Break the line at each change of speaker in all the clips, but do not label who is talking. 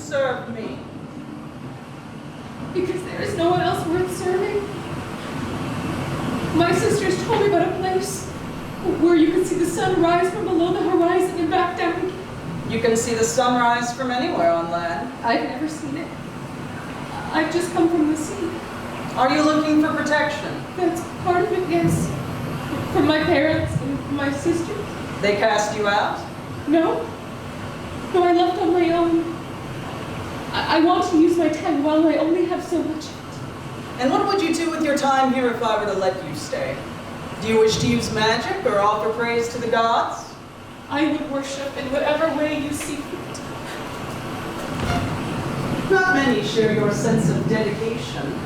serve me?
Because there is no one else worth serving. My sisters told me about a place where you can see the sun rise from below the horizon and back down again.
You can see the sunrise from anywhere on land.
I've never seen it. I've just come from the sea.
Are you looking for protection?
That's part of it, yes. From my parents and my sisters.
They cast you out?
No. No, I left on my own. I want to use my time while I only have so much of it.
And what would you do with your time here if I were to let you stay? Do you wish to use magic or offer praise to the gods?
I would worship in whatever way you see fit.
Not many share your sense of dedication.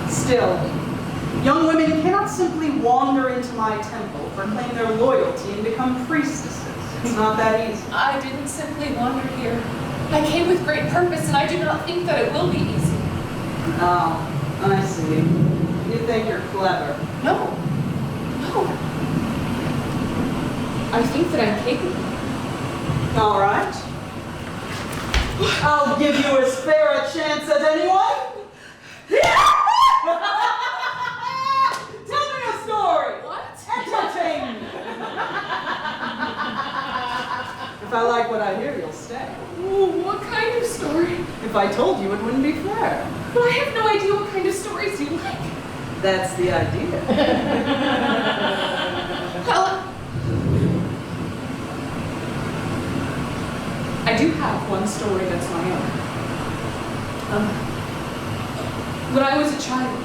Still, young women cannot simply wander into my temple, proclaim their loyalty, and become priestesses. It's not that easy.
I didn't simply wander here. I came with great purpose, and I do not think that it will be easy.
Oh, I see. You think you're clever.
No. No. I think that I'm capable.
All right. I'll give you as fair a chance as anyone. Tell me a story.
What?
Entertain me. If I like what I hear, you'll stay.
Ooh, what kind of story?
If I told you, it wouldn't be fair.
But I have no idea what kind of stories you like.
That's the idea.
Well, I do have one story that's my own. When I was a child,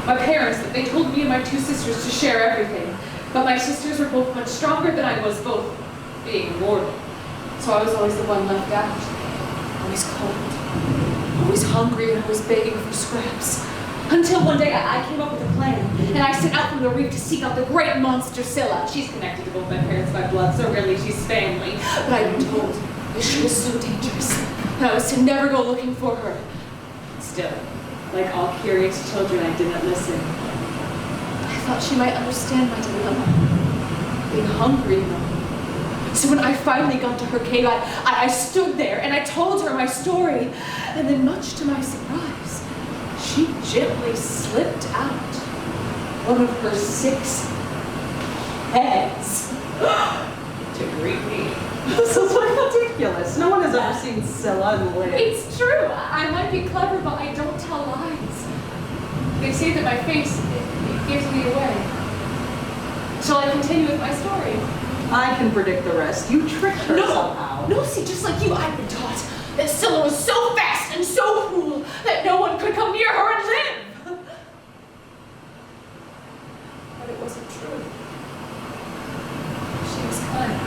my parents, they told me and my two sisters to share everything. But my sisters were both much stronger than I was, both being mortal. So I was always the one left out. Always cold, always hungry, and always begging for scraps. Until one day I came up with a plan, and I set out from the reef to seek out the great monster Scylla. She's connected to both my parents by blood, so really she's family. But I'd been told that she was so dangerous, and I was to never go looking for her. Still, like all curious children, I didn't listen. I thought she might understand my dilemma, being hungry, you know. So when I finally got to her cave, I stood there and I told her my story. And then much to my surprise, she gently slipped out one of her 6 heads to greet me.
This is ridiculous. No one has ever seen Scylla and live.
It's true. I might be clever, but I don't tell lies. They say that my face, it gives me away. Shall I continue with my story?
I can predict the rest. You tricked her somehow.
No, see, just like you, I've been taught that Scylla was so fast and so cruel that no one could come near her and live. But it wasn't true. She was kind.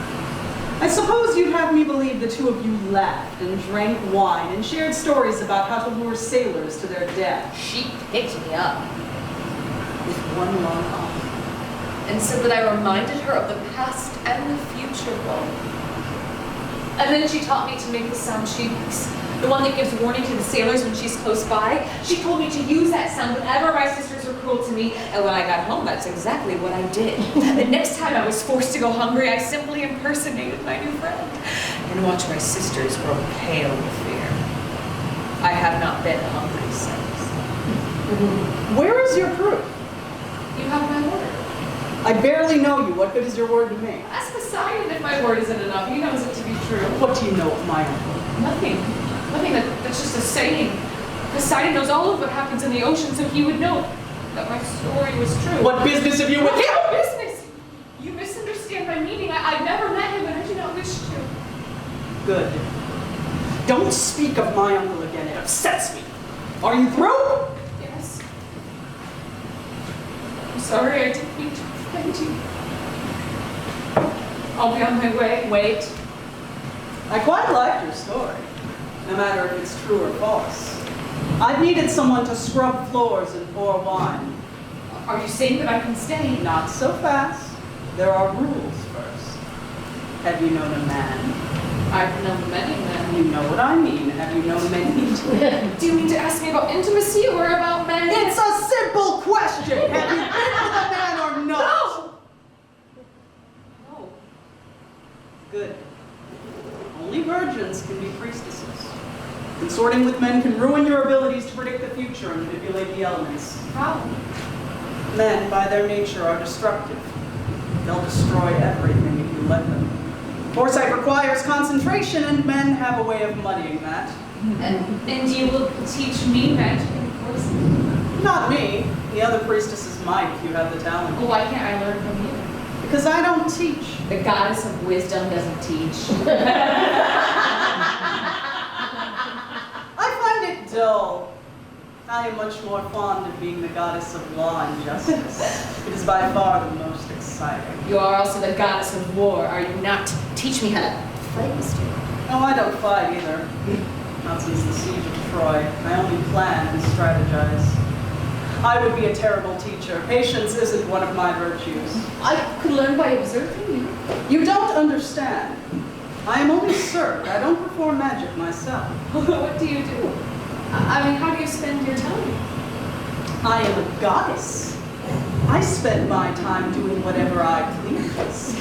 I suppose you'd have me believe the two of you laughed and drank wine and shared stories about how to lure sailors to their death.
She picked me up with one long arm and said that I reminded her of the past and the future both. And then she taught me to make the sound she makes, the one that gives warning to the sailors when she's close by. She told me to use that sound whenever my sisters were cruel to me, and when I got home, that's exactly what I did. The next time I was forced to go hungry, I simply impersonated my new friend and watched my sisters grow pale with fear. I have not been hungry since.
Where is your proof?
You have my word.
I barely know you. What good is your word to me?
Ask Poseidon if my word isn't enough. He knows it to be true.
What do you know of my uncle?
Nothing. Nothing. That's just a saying. Poseidon knows all of what happens in the ocean, so he would know that my story was true.
What business have you with him?
No business! You misunderstand my meaning. I've never met him, and I do not wish to.
Good. Don't speak of my uncle again. It upsets me. Are you through?
Yes. I'm sorry I didn't mean to offend you. I'll be on my way.
Wait. I quite like your story, no matter if it's true or false. I've needed someone to scrub floors and pour wine.
Are you saying that I can stay?
Not so fast. There are rules first. Have you known a man?
I've known many men.
You know what I mean. Have you known many?
Do you mean to ask me about intimacy or about men?
It's a simple question. Have you been with a man or not?
No! No.
Good. Only virgins can be priestesses. Consorting with men can ruin your abilities to predict the future and manipulate the elements.
How?
Men, by their nature, are destructive. They'll destroy everything if you let them. Foresight requires concentration, and men have a way of muddying that.
And you will teach me magic in course?
Not me. The other priestesses might if you have the talent.
Well, why can't I learn from you?
Because I don't teach.
The goddess of wisdom doesn't teach.
I find it dull. I am much more fond of being the goddess of law and justice. It is by far the most exciting.
You are also the goddess of war, are you not? Teach me how to fight, mister.
No, I don't fight either. Not since the siege of Troy. I only plan and strategize. I would be a terrible teacher. Patience isn't one of my virtues.
I could learn by observing you.
You don't understand. I am only served. I don't perform magic myself.
What do you do? I mean, how do you spend your time?
I am a goddess. I spend my time doing whatever I please.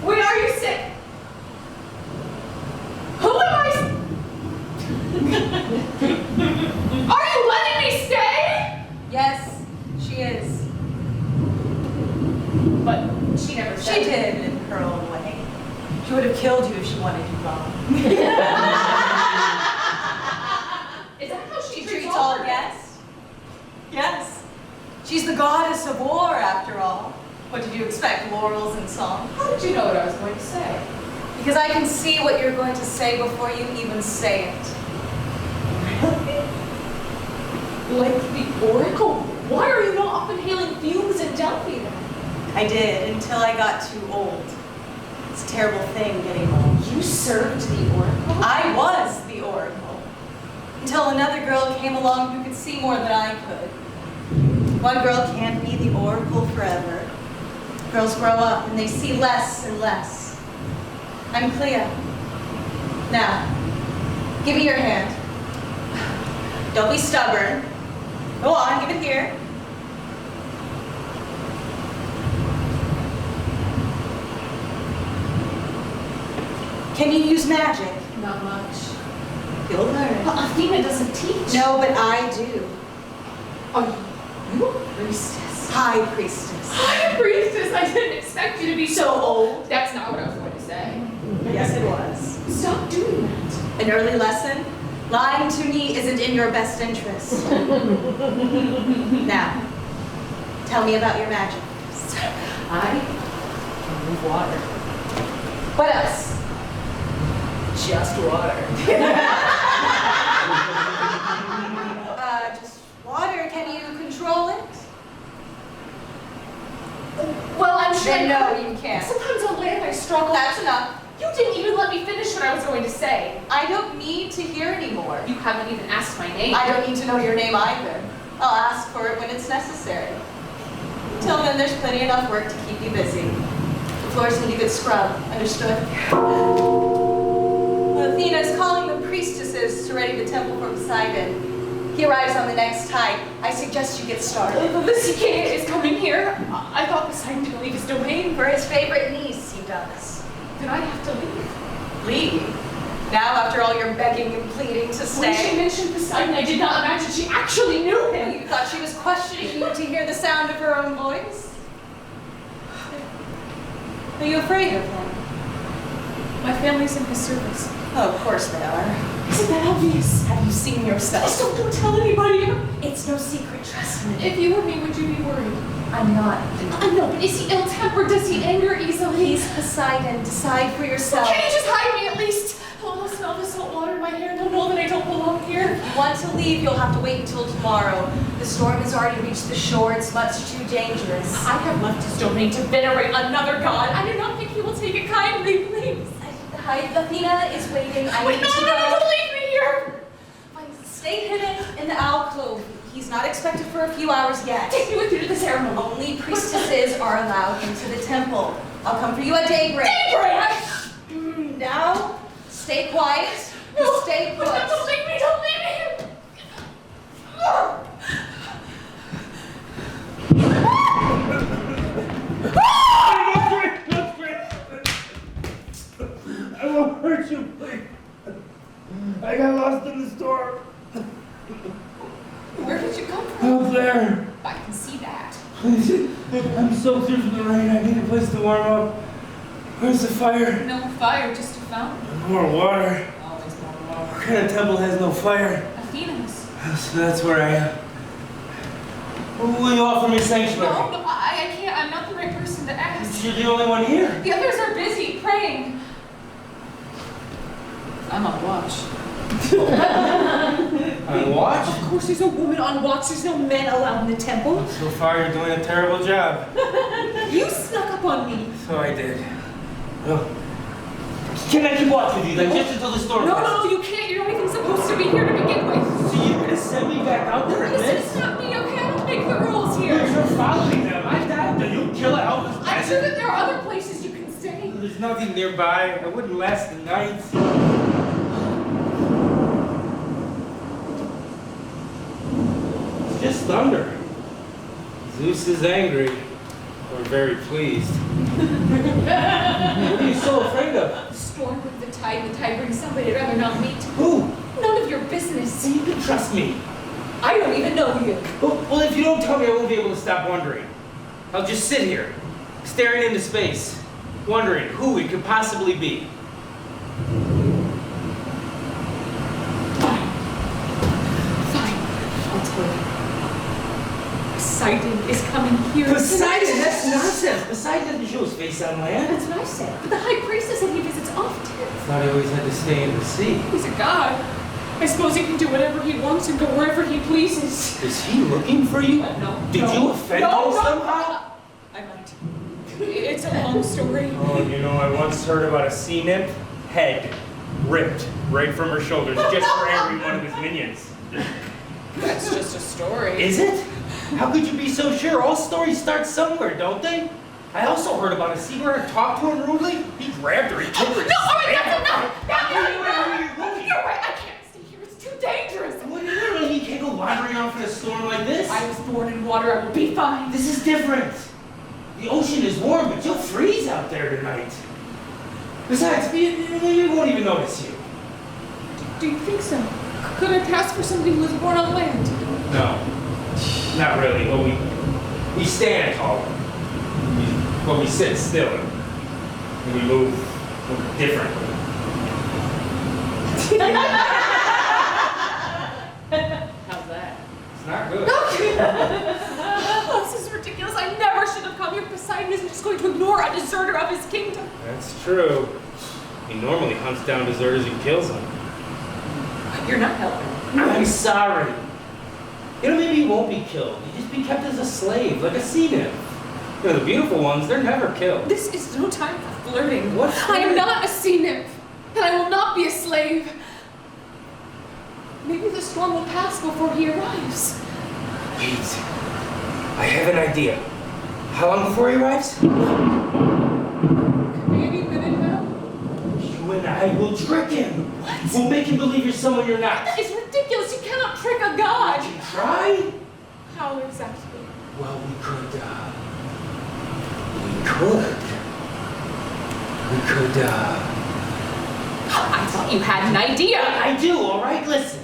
Wait, are you sick? Who am I? Are you letting me stay?
Yes, she is.
But she never said.
She did in her own way. She would have killed you if she wanted you gone.
Is that how she
Treats all guests. Yes. She's the goddess of war, after all. What did you expect, laurels and song?
How did you know what I was going to say?
Because I can see what you're going to say before you even say it.
Like the oracle? Why are you not often hailing fumes in Delphi then?
I did, until I got too old. It's a terrible thing, getting old.
You served the oracle?
I was the oracle. Until another girl came along who could see more than I could. One girl can't be the oracle forever. Girls grow up and they see less and less. I'm Clea. Now, give me your hand. Don't be stubborn. Go on, give it here. Can you use magic?
Not much.
You'll learn.
But Athena doesn't teach.
No, but I do.
Are you a priestess?
High priestess.
High priestess? I didn't expect you to be so old. That's not what I was going to say.
Yes, it was.
Stop doing that.
An early lesson? Lying to me isn't in your best interest. Now, tell me about your magic.
I can move water.
What else?
Just water.
Just water. Can you control it?
Well, I'm sure
Then
I
no,
could.
you can't.
Sometimes on land I struggle.
That's enough.
You didn't even let me finish what I was going to say.
I don't need to hear anymore.
You haven't even asked my name.
I don't need to know your name either. I'll ask for it when it's necessary. Until then, there's plenty enough work to keep you busy. The floors need a good scrub. Understood? When Athena is calling the priestesses to ready the temple for Poseidon, he arrives on the next tide. I suggest you get started.
The sea king is coming here. I thought Poseidon didn't leave his domain.
For his favorite niece, he does.
Then I have to leave.
Leave? Now, after all your begging and pleading to
When she
stay?
mentioned Poseidon, I did not imagine she actually knew him.
You thought she was questioning you to hear the sound of her own voice? Are you afraid of him?
My family's in his service.
Oh, of course they are.
Isn't that obvious?
Have you seen yourself?
Just don't tell anybody.
It's no secret, trust me.
If you were me, would you be worried?
I'm not.
I know, but is he ill-tempered? Does he anger easily?
He's Poseidon. Decide for yourself.
Can you just hide me at least? Oh, smell the salt water in my hair. They'll know that I don't belong here.
If you want to leave, you'll have to wait until tomorrow. The storm has already reached the shore. It's much too dangerous.
I have left his domain to venerate another god. I do not think he will take it kindly, please.
Athena is waiting. I
Wait,
need
no,
to
no,
go.
don't leave me here.
Stay hidden in the alcove. He's not expected for a few hours yet.
Take me with you to the ceremony.
Only priestesses are allowed into the temple. I'll come for you at daybreak.
Daybreak!
Now, stay quiet.
No,
Stay put.
Don't leave me, don't leave me.
water.
I can see that.
I'm soaked through from the rain. I need a place to warm up. Where's the fire?
No fire, just a fountain.
More water.
Always more water.
What kind of temple has no fire?
Athena's.
So that's where I am. Will you offer me sanctuary?
No, I can't. I'm not the right person to ask.
You're the only one here.
The others are busy praying. I'm on watch.
On watch?
Of course there's a woman on watch. There's no men allowed in the temple.
So far, you're doing a terrible job.
You snuck up on me.
So I did. Oh. Can I keep watch with you, like, just until the storm
No,
passes?
you can't. You're not even supposed to be here to begin with.
So you're gonna send me back out there and
Listen,
this?
it's not me, okay? I don't make the rules here.
You're following them. I died. Then you kill a helpless
I'm
peasant.
sure that there are other places you can stay.
There's nothing nearby. I wouldn't last the night. It's just thunder. Zeus is angry. Or very pleased. What are you so afraid of?
The storm with the tide brings somebody I'd rather not meet.
Who?
None of your business.
You can trust me.
I don't even know you.
Well, if you don't tell me, I won't be able to stop wondering. I'll just sit here, staring into space, wondering who it could possibly be.
Fine. I'll tell you. Poseidon is coming here.
Poseidon? That's nonsense. Poseidon doesn't show his face on land.
That's what I said. But the high priestess said he visits often.
I thought he always had to stay in the sea.
He's a god. I suppose he can do whatever he wants and go wherever he pleases.
Is he looking for you?
No.
Did you offend him somehow?
I might. It's a long story.
Oh, you know, I once heard about a sea-nymph, head ripped right from her shoulders just for every one of his minions.
That's just a story.
Is it? How could you be so sure? All stories start somewhere, don't they? I also heard about a seabird talk to him rudely. He grabbed her, he took her.
No, all right, that's enough.
Wait.
You're right. I can't stay here. It's too dangerous.
Literally, he can't go wandering off in a storm like this.
I was born in water. I will be fine.
This is different. The ocean is warm, but you'll freeze out there tonight. Besides, we won't even notice you.
Do you think so? Could I pass for somebody who was born on land?
No, not really. But we stand tall. But we sit still. And we move differently.
How's that?
It's not good.
Oh, this is ridiculous. I never should have come here. Poseidon isn't just going to ignore a deserter of his kingdom.
That's true. He normally hunts down deserters and kills them.
You're not helping.
I'm sorry. You know, maybe you won't be killed. You just be kept as a slave, like a sea-nymph. You know, the beautiful ones, they're never killed.
This is no time for flirting.
What
I am not a sea-nymph, and I will not be a slave. Maybe the storm will pass before he arrives.
Wait. I have an idea. How long before he arrives?
Maybe a minute now.
You and I will trick him. What? We'll make him believe you're someone you're not.
That is ridiculous. You cannot trick a god.
Would you try?
How exactly?
Well, we could,
I thought you had an idea.
I do, all right? Listen.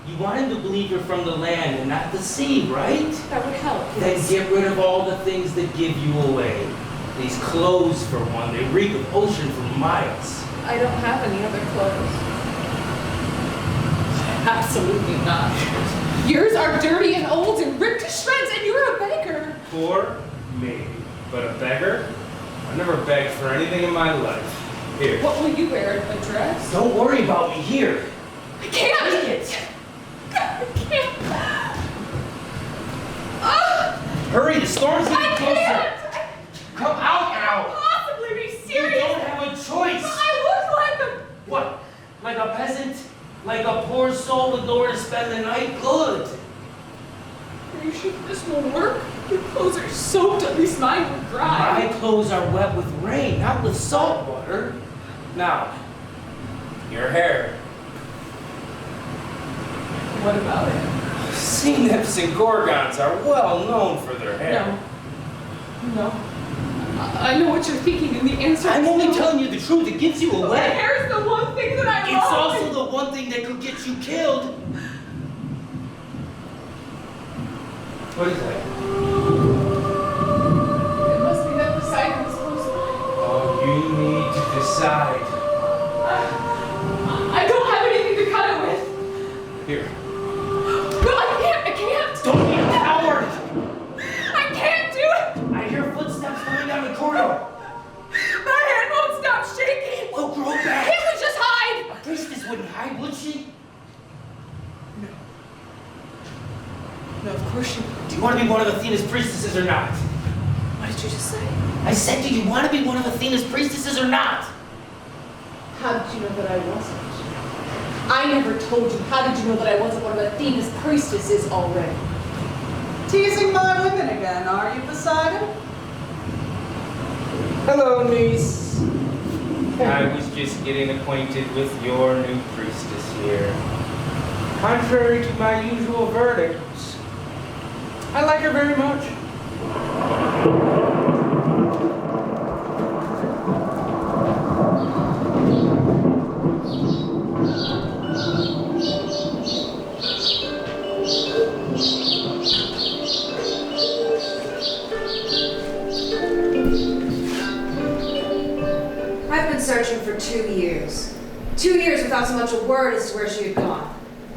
You want him to believe you're from the land and not the sea, right?
That would help.
Then
Yes.
get rid of all the things that give you away. These clothes, for one, they reek of ocean for miles.
I don't have any other clothes. Absolutely not. Yours are dirty and old and ripped to shreds, and you're a beggar.
Poor me. But a beggar? I've never begged for anything in my life. Here.
What will you wear? A dress?
Don't worry about me. Here.
I can't.
Take it.
I can't.
Hurry, the storm's getting
I
closer.
can't.
Come out now.
Possibly be
You
serious.
don't have a choice.
I look like a.
What? Like a peasant? Like a poor soul with nowhere to spend the night? Good.
Are you sure this will work? Your clothes are soaked. At least mine were dry.
My clothes are wet with rain, not with salt water. Now, your hair.
What about it?
Sea-nymphs and gorgons are well known for their hair.
No. I know what you're thinking, and the answer
I'm
is
only
no.
telling you the truth. It gives you
My
away.
hair is the one thing that I
It's
love.
also the one thing that could get you killed. What is that?
It must be that Poseidon was close by.
Oh, you need to decide.
I don't have anything to cut it with.
Here.
No, I can't.
Don't be a coward!
I can't do it.
I hear footsteps coming down the corridor.
My hand won't stop shaking.
Well, grow back.
Can't we just hide?
A priestess wouldn't hide, would she?
No, of course you won't.
Do you want to be one of Athena's priestesses or not?
What did you just say?
I said, do you want to be one of Athena's priestesses or not?
How did you know that I wasn't? I never told you. How did you know that I wasn't one of Athena's priestesses already?
Teasing my women again, are you, Poseidon?
Hello, niece. I was just getting acquainted with your new priestess here. Contrary to my usual verdicts, I like her very much.
I've been searching for 2 years. 2 years without so much a word as to where she had gone.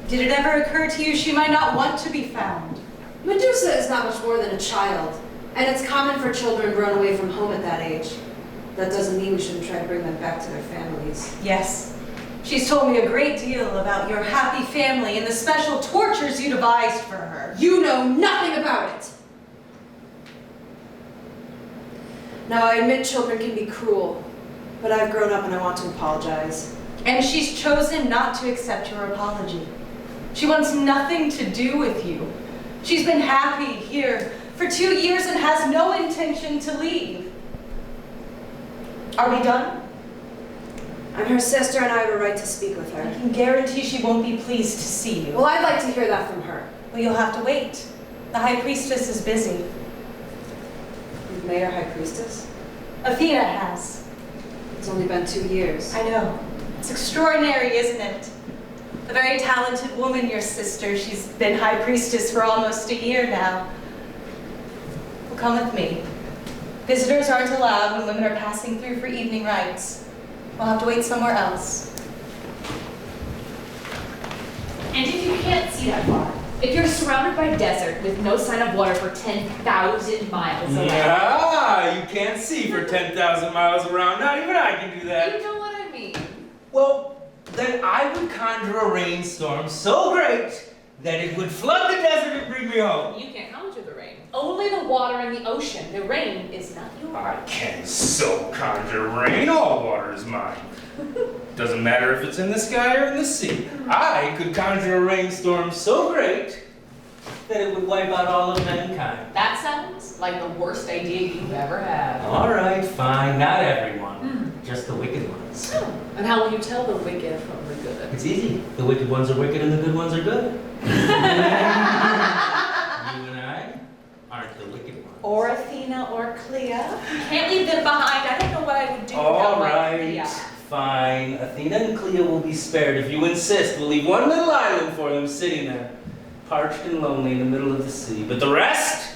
Did it ever occur to you she might not want to be found?
Medusa is not much more than a child, and it's common for children run away from home at that age. That doesn't mean we shouldn't try to bring them back to their families.
Yes. She's told me a great deal about your happy family and the special tortures you devised for her.
You know nothing about it! Now, I admit children can be cruel, but I've grown up and I want to apologize.
And she's chosen not to accept your apology. She wants nothing to do with you. She's been happy here for 2 years and has no intention to leave. Are we done?
I'm her sister and I have a right to speak with
I
her.
can guarantee she won't be pleased to see you.
Well, I'd like to hear that from her.
Well, you'll have to wait. The High Priestess is busy.
You've made her High Priestess?
Athena has.
It's only been 2 years.
I know. It's extraordinary, isn't it? A very talented woman, your sister. She's been High Priestess for almost a year now. Well, come with me. Visitors aren't allowed when women are passing through for evening rites. We'll have to wait somewhere else.
And if you can't see that far, if you're surrounded by desert with no sign of water for 10,000 miles away.
Yeah, you can't see for 10,000 miles around. Not even I can do that.
You know what I mean.
Well, then I would conjure a rainstorm so great that it would flood the desert and bring me home.
You can't conjure the rain. Only the water in the ocean. The rain is not yours.
I can so conjure rain. All water is mine. Doesn't matter if it's in the sky or in the sea. I could conjure a rainstorm so great that it would wipe out all of mankind.
That sounds like the worst idea you've ever had.
All right, fine. Not everyone. Just the wicked ones.
Oh, and how will you tell the wicked from the good?
It's easy. The wicked ones are wicked and the good ones are good. You and I aren't the wicked ones.
Or Athena or Clea. Can't leave them behind. I don't know what I would do
All
without my
right,
Clea.
fine. Athena and Clea will be spared if you insist. We'll leave one little island for them sitting there, parched and lonely in the middle of the sea. But the rest?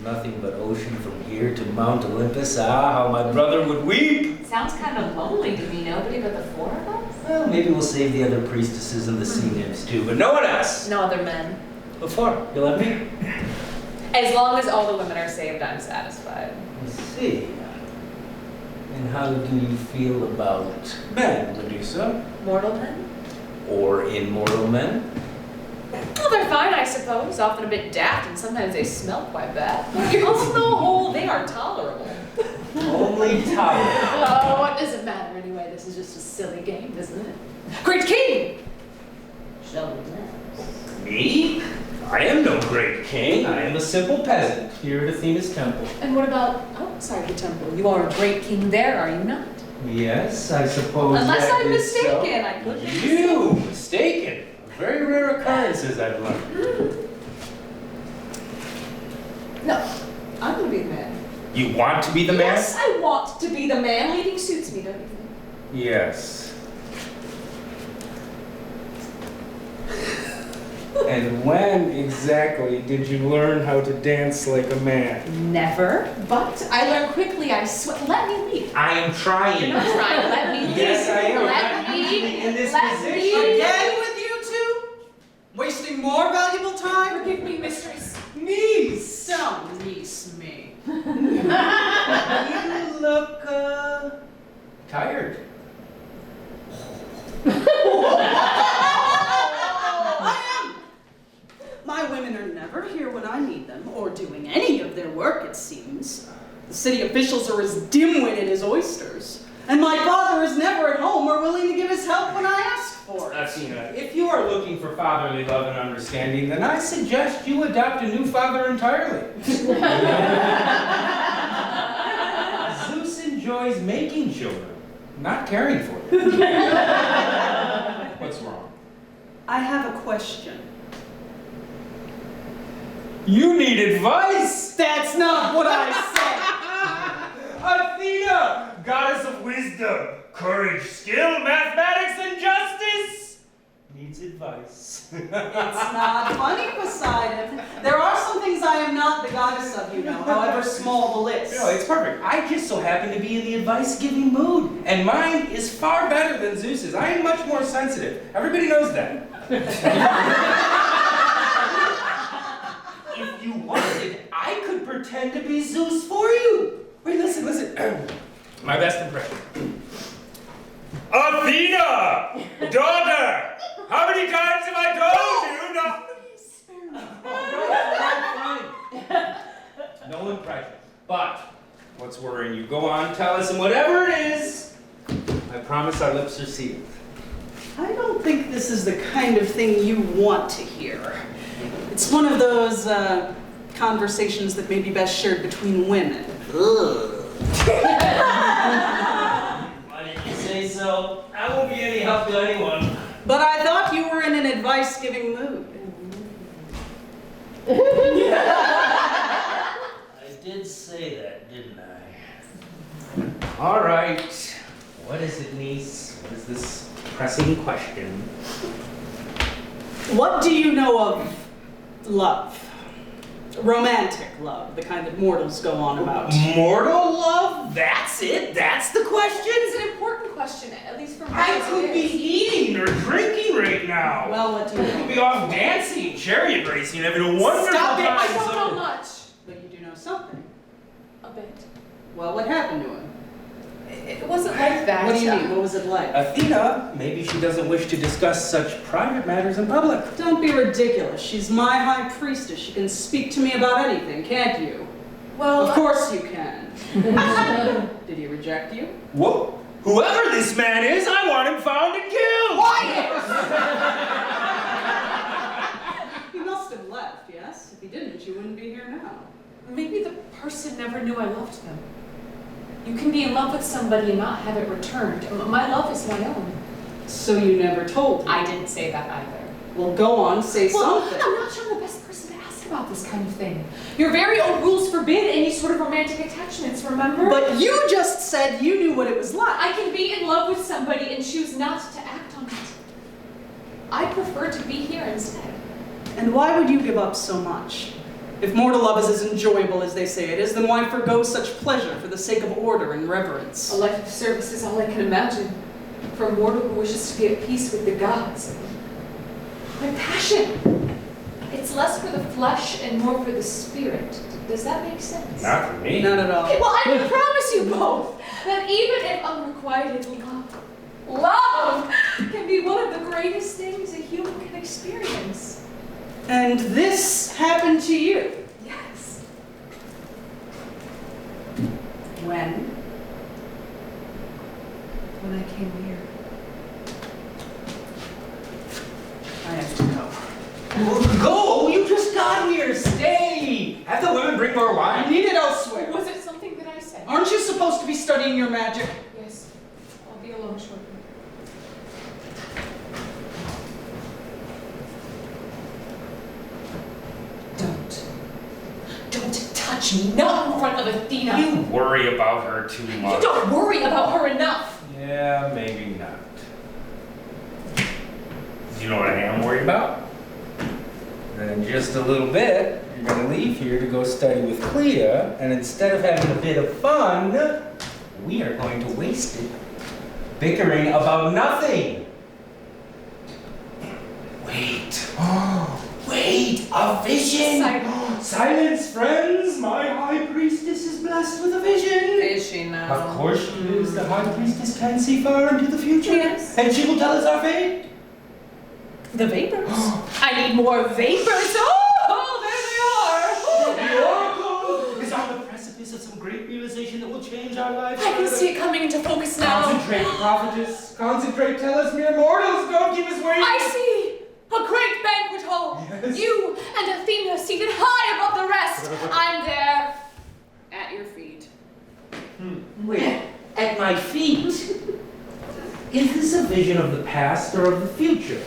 Nothing but ocean from here to Mount Olympus. Ah, how my brother would weep.
Sounds kind of lonely to me. Nobody but the four of us?
Well, maybe we'll save the other priestesses and the sea-nymphs too, but no one else.
No other men.
What for? You'll let me?
As long as all the women are saved, I'm satisfied.
I see. And how do you feel about men, Medusa?
Mortal men?
Or immortal men?
Well, they're fine, I suppose. Often a bit daft, and sometimes they smell quite bad. On the whole, they are tolerable.
Only tolerable.
Oh, what does it matter anyway? This is just a silly game, isn't it? Great king! Shall we dance?
Me? I am no great king. I am a simple peasant here at Athena's temple.
And what about outside the temple? You are a great king there, are you not?
Yes, I suppose
Unless
that
I'm
is
mistaken,
so.
I could be
You mistaken? Very rare occurrences, I've learned.
No, I'm gonna be the man.
You want to be the man?
Yes, I want to be the man. Leading suits me, don't you think?
Yes.
And when exactly did you learn how to dance like a man?
Never. But I learned quickly, I swear. Let me leave.
I am trying.
You're not trying. Let me leave.
Yes, I am.
Let
I'm
me
usually in this
let
position.
me-
Again with you two? Wasting more valuable time?
Forgive me, mistress.
Niece! Don't niece me.
You look, tired.
I am. My women are never here when I need them, or doing any of their work, it seems. The city officials are as dim-witted as oysters. And my father is never at home or willing to give his help when I ask for it.
Athena, if you are looking for fatherly love and understanding, then I suggest you adopt a new father entirely. Zeus enjoys making children, not caring for them. What's wrong?
I have a question.
You need advice!
That's not what I said.
Athena, goddess of wisdom, courage, skill, mathematics, and justice, needs advice.
It's not funny, Poseidon. There are some things I am not the goddess of, you know, however small the list.
No, it's perfect. I just so happen to be in the advice-giving mood, and mine is far better than Zeus's. I am much more sensitive. Everybody knows that. If you wanted, I could pretend to be Zeus for you. Wait, listen. My best impression. Athena, daughter, how many times have I told you not? No impression. But what's worrying you? Go on, tell us, and whatever it is, I promise our lips are sealed.
I don't think this is the kind of thing you want to hear. It's one of those conversations that may be best shared between women.
Why did you say so? I won't be any help to anyone.
But I thought you were in an advice-giving mood.
I did say that, didn't I?
All right. What is it, niece? What is this pressing question?
What do you know of love? Romantic love, the kind that mortals go on about.
Mortal love? That's it? That's the question?
It's an important question, at least for me.
I could be eating or drinking right now.
Well, what do you
I could
know?
be off dancing, chariot racing, having a wonderful
Stop it!
time.
I don't know much.
But you do know something.
A bit.
Well, what happened to him?
It wasn't like that.
What do you mean? What was it like?
Athena, maybe she doesn't wish to discuss such private matters in public.
Don't be ridiculous. She's my high priestess. She can speak to me about anything, can't you?
Well,
Of course you can. Did he reject you?
Whoa. Whoever this man is, I want him found and killed!
He must have left, yes? If he didn't, you wouldn't be here now.
maybe the person never knew I loved them. You can be in love with somebody and not have it returned. My love is my own.
So you never told me.
I didn't say that either.
Well, go on, say something.
I'm not sure I'm the best person to ask about this kind of thing. Your very own rules forbid any sort of romantic attachments, remember?
But you just said you knew what it was like.
I can be in love with somebody and choose not to act on it. I prefer to be here instead.
And why would you give up so much? If mortal love is as enjoyable as they say it is, then why forgo such pleasure for the sake of order and reverence?
A life of service is all I can imagine. For a mortal who wishes to be at peace with the gods. My passion. It's less for the flesh and more for the spirit. Does that make sense?
Not for me.
Not at all.
Okay, well, I can promise you both that even if unrequited love can be one of the greatest things a human can experience.
And this happened to you?
Yes.
When?
When I came here.
I have to go.
Go! You just got here! Stay! Have the women bring more
I
wine.
need it elsewhere.
Was it something that I said?
Aren't you supposed to be studying your magic?
Yes. I'll be alone shortly. Don't touch me. Not in front of Athena.
You worry about her too
You
much.
don't worry about her enough.
Yeah, maybe not. Do you know what I am worried about? Then in just a little bit, you're going to leave here to go study with Clea, and instead of having a bit of fun, we are going to waste it bickering about nothing. Wait. Wait, a vision! Silence, friends! My high priestess is blessed with a vision!
Is she now?
Of course she is. The high priestess can see far into the future.
Yes.
And she will tell us our fate.
The vapors. I need more vapors. Oh, there they are.
The oracle is on the precipice of some great realization that will change our lives.
I can see it coming into focus now.
Concentrate, prophetess. Concentrate. Tell us, mere mortals. Don't keep us waiting.
I see. A great banquet hall.
Yes.
You and Athena seated high above the rest. I'm there. At your feet.
Wait, at my feet? Is this a vision of the past or of the future?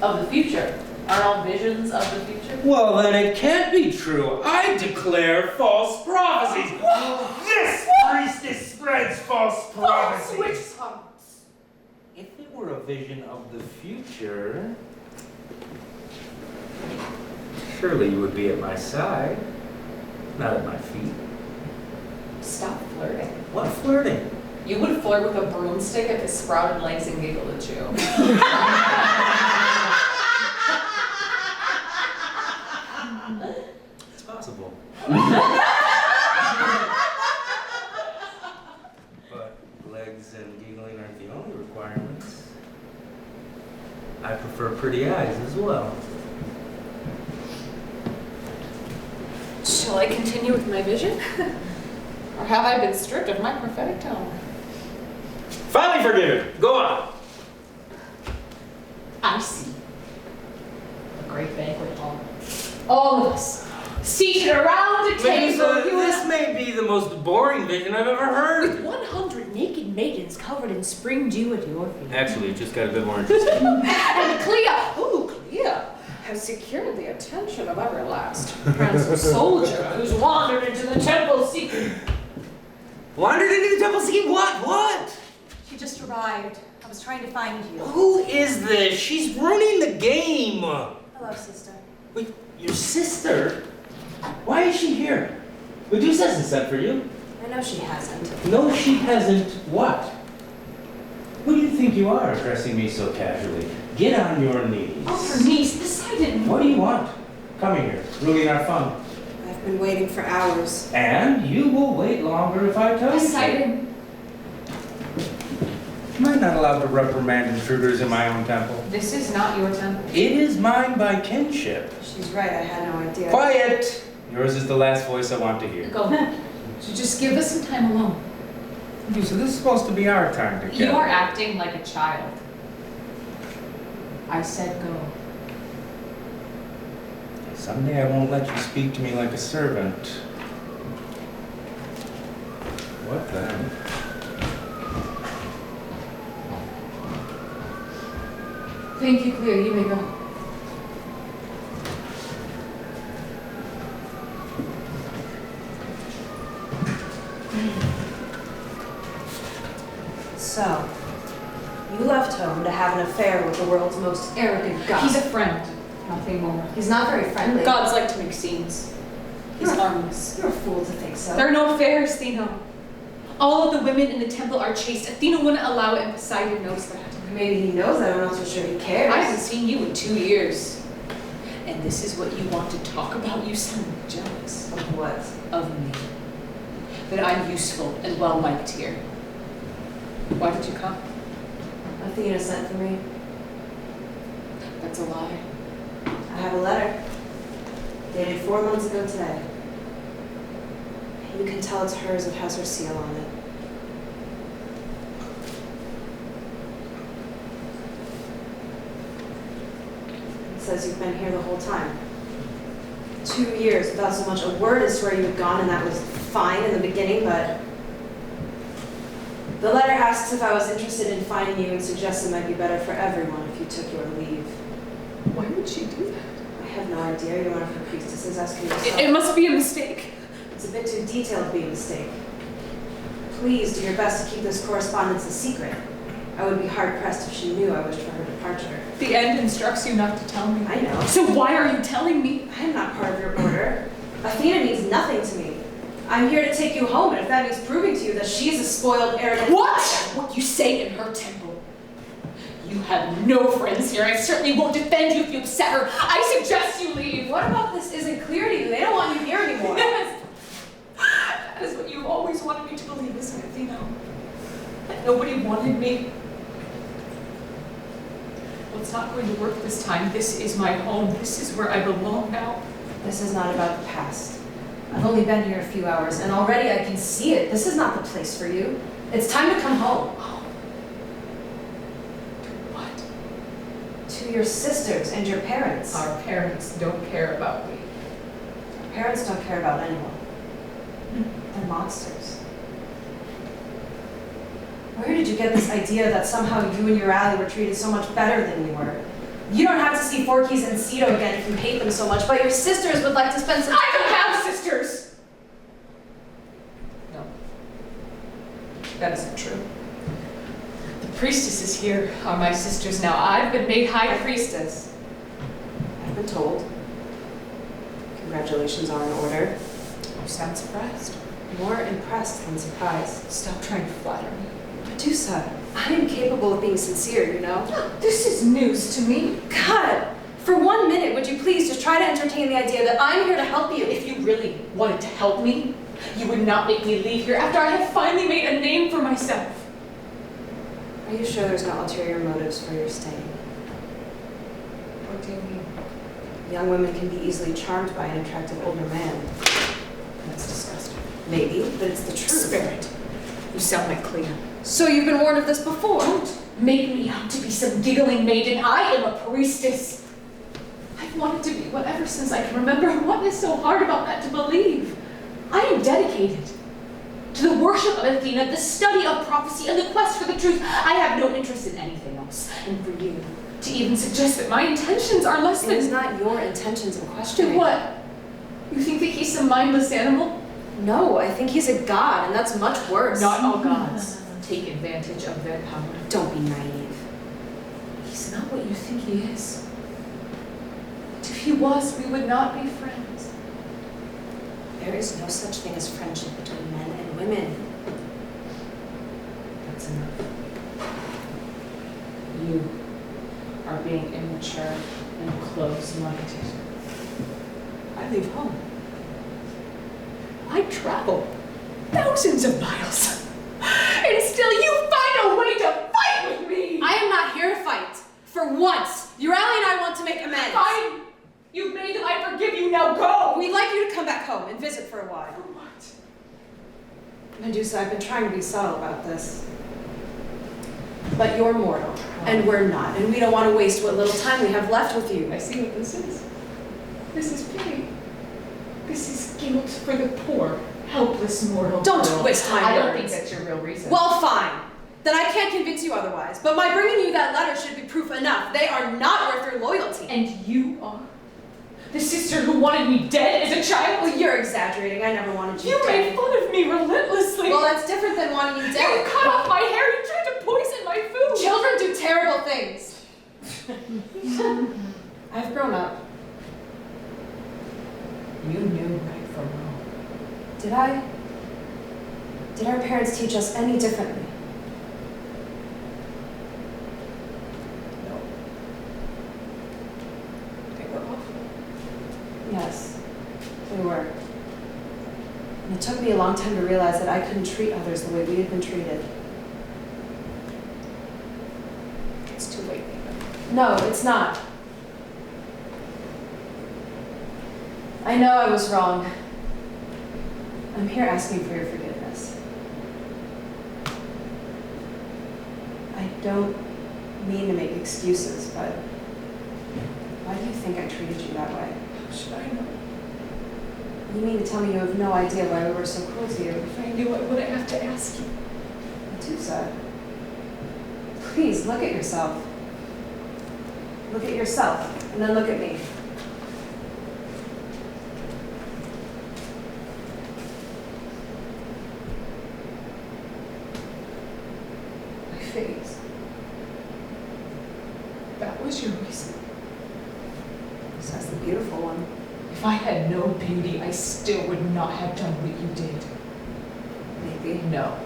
Of the future. Are all visions of the future?
Well, then it can't be true. I declare false prophecies. This priestess spreads false prophecies.
Witch hunts.
If it were a vision of the future, surely you would be at my side, not at my feet.
Stop flirting.
What flirting?
You would flirt with a broomstick if it sprouted legs and giggled at you.
It's possible. But legs and giggling aren't the only requirements. I prefer pretty eyes as well.
Shall I continue with my vision? Or have I been stripped of my prophetic tone?
Finally forgiven. Go on.
I see a great banquet hall. All of us seated around a table.
Medusa, this may be the most boring vision I've ever heard.
With 100 naked maidens covered in spring dew at your feet.
Actually, it just got a bit more interesting.
And Clea, has secured the attention of every last handsome soldier who's wandered into the temple seeking.
Wandered into the temple seeking what? What?
She just arrived. I was trying to find you.
Who is this? She's ruining the game.
Hello, sister.
Wait, your sister? Why is she here? Medusa hasn't sent for you.
I know she hasn't.
No, she hasn't. What? Who do you think you are, addressing me so casually? Get on your knees.
Oh, her niece, Poseidon.
What do you want? Come here, ruining our fun.
I've been waiting for hours.
And you will wait longer if I tell you so.
Poseidon.
Am I not allowed to reprimand intruders in my own temple?
This is not your temple.
It is mine by kinship.
She's right, I had no idea.
Quiet! Yours is the last voice I want to hear.
Go. So just give us some time alone.
So this is supposed to be our time together.
You are acting like a child. I said go.
Someday I won't let you speak to me like a servant. What then?
Thank you, Clea. You may go.
So, you left home to have an affair with the world's most arrogant god.
He's a friend, nothing more.
He's not very friendly.
Gods like to make scenes. He's
You're-
harmless.
You're a fool to think so.
There are no affairs, Athena. All of the women in the temple are chaste. Athena wouldn't allow it, and Poseidon knows that.
Maybe he knows that, I'm not so sure he cares.
I haven't seen you in 2 years. And this is what you want to talk about? You sound jealous.
Of what?
Of me. That I'm useful and well-liked here. Why did you come?
Athena sent for me.
That's a lie.
I have a letter. Dated 4 months ago today. You can tell it's hers, it has her seal on it. It says you've been here the whole time. 2 years without so much a word as to where you had gone, and that was fine in the beginning, but the letter asks if I was interested in finding you and suggests it might be better for everyone if you took your leave.
Why would she do that?
I have no idea. You're one of her priestesses. Asking yourself.
It must be a mistake.
It's a bit too detailed to be a mistake. Please do your best to keep this correspondence a secret. I would be hard-pressed if she knew I wished for her departure.
The end instructs you not to tell me.
I know.
So why are you telling me?
I am not part of your order. Athena means nothing to me. I'm here to take you home, and if that means proving to you that she's a spoiled, arrogant...
What you say in her temple? You have no friends here. I certainly won't defend you if you upset her. I suggest you leave.
What about this isn't clear to you? They don't want you here anymore.
Yes. That is what you've always wanted me to believe, isn't it, Athena? That nobody wanted me. Well, it's not going to work this time. This is my home. This is where I belong now.
This is not about the past. I've only been here a few hours, and already I can see it. This is not the place for you. It's time to come home.
What?
To your sisters and your parents.
Our parents don't care about me.
Our parents don't care about anyone. They're monsters. Where did you get this idea that somehow you and your ally were treated so much better than you were? You don't have to see Forky's and Ceto again if you hate them so much, but your sisters would like to spend some...
I don't have sisters! No. That isn't true. The priestesses here are my sisters now. I've been made high priestess.
I've been told. Congratulations are in order.
You sound surprised.
More impressed than surprised.
Stop trying to flatter me.
Medusa, I am capable of being sincere, you know?
This is news to me.
God, for 1 minute, would you please just try to entertain the idea that I'm here to help you?
If you really wanted to help me, you would not make me leave here after I have finally made a name for myself.
Are you sure there's no ulterior motives for your staying?
What do you mean?
Young women can be easily charmed by an attractive older man.
That's disgusting.
Maybe, but it's the truth.
Spare it. You sound like Clea.
So you've been warned of this before?
Don't make me out to be some giggling maiden. I am a priestess. I've wanted to be one ever since I can remember. What is so hard about that to believe? I am dedicated to the worship of Athena, the study of prophecy, and the quest for the truth. I have no interest in anything else. And for you to even suggest that my intentions are less than...
It is not your intentions in question.
Then what? You think that he's some mindless animal?
No, I think he's a god, and that's much worse.
Not all gods take advantage of their power.
Don't be naive.
He's not what you think he is. But if he was, we would not be friends.
There is no such thing as friendship between men and women.
That's enough. You are being immature and close-minded. I leave home. I travel thousands of miles. And still you find a way to fight with me!
I am not here to fight. For once, your ally and I want to make amends.
Fine! You've made them, I forgive you, now go!
We'd like you to come back home and visit for a while.
For what?
Medusa, I've been trying to be subtle about this. But you're mortal, and we're not, and we don't want to waste what little time we have left with you.
I see what this is. This is pity. This is guilt for the poor, helpless mortal.
Don't
girl.
twist my
I don't
words.
think that's your real reason.
Well, fine. Then I can't convince you otherwise. But my bringing you that letter should be proof enough. They are not worth your loyalty.
And you are? The sister who wanted me dead as a child?
Well, you're exaggerating. I never wanted you
You
dead.
made fun of me relentlessly.
Well, that's different than wanting you dead.
You cut off my hair. You tried to poison my food.
Children do terrible things. I've grown up.
You knew right from wrong.
Did I? Did our parents teach us any differently?
No. They were awful.
Yes, we were. And it took me a long time to realize that I couldn't treat others the way we had been treated.
It's too late.
No, it's not. I know I was wrong. I'm here asking for your forgiveness. I don't mean to make excuses, but why do you think I treated you that way?
How should I know?
You mean to tell me you have no idea why we were so cruel to you?
If I knew, I wouldn't have to ask you.
Medusa, please look at yourself. Look at yourself, and then look at me.
My face.
is your reason?
Says the beautiful one.
If I had no beauty, I still would not have done what you did.
Maybe.
No.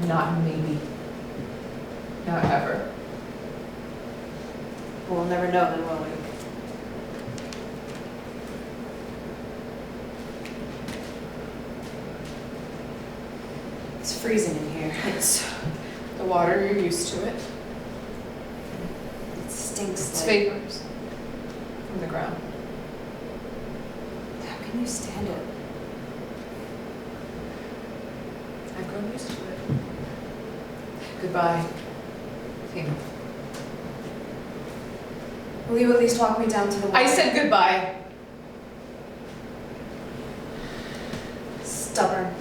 Not maybe. Not ever.
We'll never know then, will we? It's freezing in here.
It's the water, you're used to it.
It stinks
It's
like...
vapors from the ground.
How can you stand it?
I've grown used to it. Goodbye, Athena.
Will you at least walk me down to the water?
I said goodbye.
Stubborn.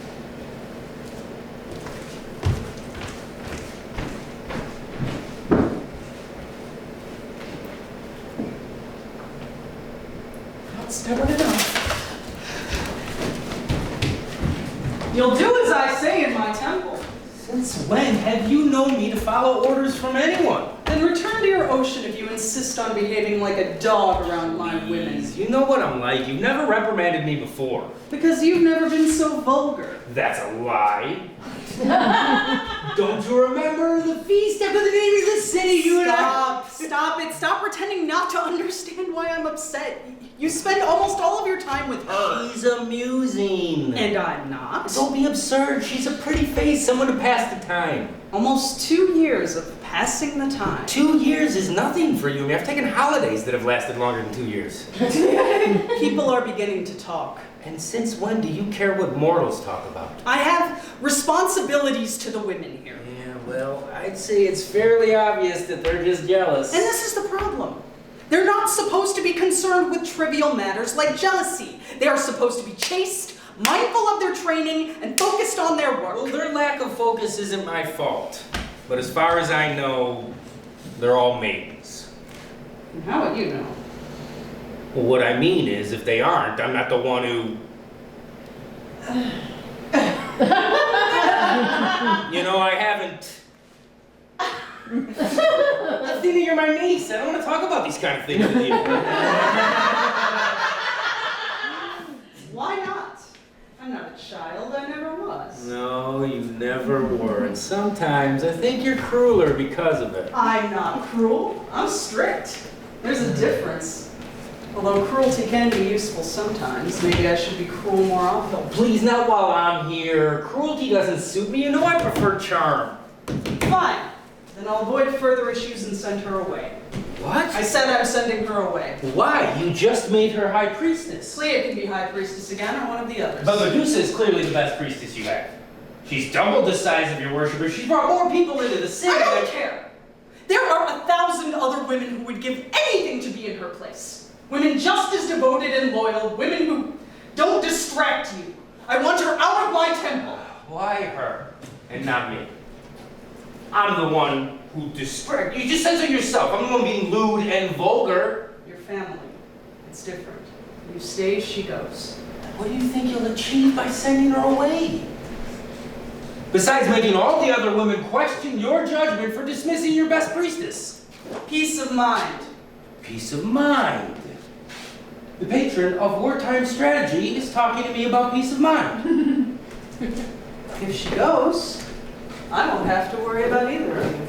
Not stubborn enough.
You'll do as I say in my temple.
Since when have you known me to follow orders from anyone?
Then return to your ocean if you insist on behaving like a dog around my women.
Please, you know what I'm like. You've never reprimanded me before.
Because you've never been so vulgar.
That's a lie. Don't you remember the feast after the name of the city you and I...
Stop it. Stop pretending not to understand why I'm upset. You spend almost all of your time with her.
She's amusing.
And I'm not.
Don't be absurd. She's a pretty face, someone to pass the time.
Almost 2 years of passing the time.
2 years is nothing for you. I mean, I've taken holidays that have lasted longer than 2 years.
People are beginning to talk.
And since when do you care what mortals talk about?
I have responsibilities to the women here.
Yeah, well, I'd say it's fairly obvious that they're just jealous.
And this is the problem. They're not supposed to be concerned with trivial matters like jealousy. They are supposed to be chaste, mindful of their training, and focused on their work.
Well, their lack of focus isn't my fault. But as far as I know, they're all maidens.
And how would you know?
Well, what I mean is, if they aren't, I'm not the one who... You know, I haven't... Athena, you're my niece. I don't want to talk about these kind of things with you.
Why not? I'm not a child. I never was.
No, you never were. And sometimes I think you're crueler because of it.
I'm not cruel. I'm strict. There's a difference. Although cruelty can be useful sometimes, maybe I should be cruel more often.
Oh, please, not while I'm here. Cruelty doesn't suit me. You know I prefer charm.
Fine. Then I'll avoid further issues and send her away.
What?
I said I'm sending her away.
Why? You just made her high priestess.
Plea can be high priestess again, or one of the others.
But Medusa is clearly the best priestess you have. She's doubled the size of your worshippers. She's brought more people into the city.
I don't care. There are 1,000 other women who would give anything to be in her place. Women just as devoted and loyal. Women who don't distract you. I want her out of my temple.
Why her and not me? I'm the one who distracts. You just said so yourself. I'm the one being lewd and vulgar.
Your family. It's different. You stay, she goes.
What do you think you'll achieve by sending her away? Besides making all the other women question your judgment for dismissing your best priestess.
Peace of mind.
Peace of mind. The patron of wartime strategy is talking to me about peace of mind.
If she goes, I won't have to worry about either of you.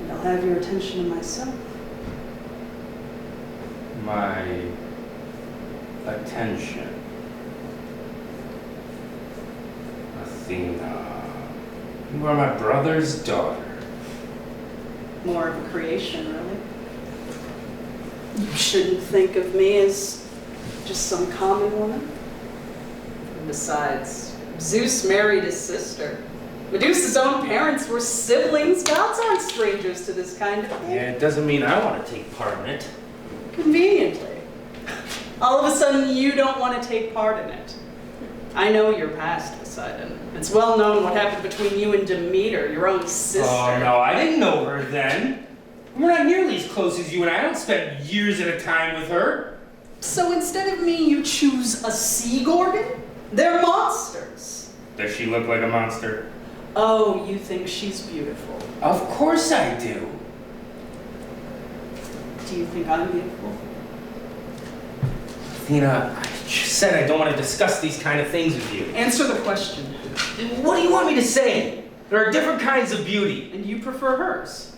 And I'll have your attention to myself.
My attention. Athena, you are my brother's daughter.
More of a creation, really. You shouldn't think of me as just some common woman. And besides, Zeus married his sister. Medusa's own parents were siblings. Gods aren't strangers to this kind of thing.
Yeah, it doesn't mean I want to take part in it.
Conveniently. All of a sudden, you don't want to take part in it. I know your past, Poseidon. It's well known what happened between you and Demeter, your own sister.
Oh, no, I didn't know her then. We're not nearly as close as you and I don't spend years at a time with her.
So instead of me, you choose a sea gorgon? They're monsters.
Does she look like a monster?
Oh, you think she's beautiful.
Of course I do.
Do you think I'm beautiful?
Athena, I just said I don't want to discuss these kind of things with you.
Answer the question.
What do you want me to say? There are different kinds of beauty.
And you prefer hers.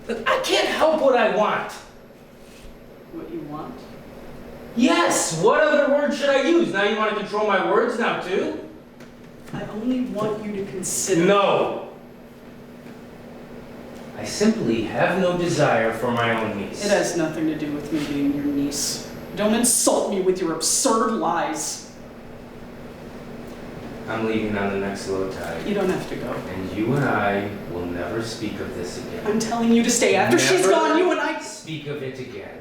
Look, I can't help what I want.
What you want?
Yes, what other word should I use? Now you want to control my words now too?
I only want you to consider.
No. I simply have no desire for my own niece.
It has nothing to do with me being your niece. Don't insult me with your absurd lies.
I'm leaving on the next low tide.
You don't have to go.
And you and I will never speak of this again.
I'm telling you to stay. After she's
Never
gone, you and I...
speak of it again.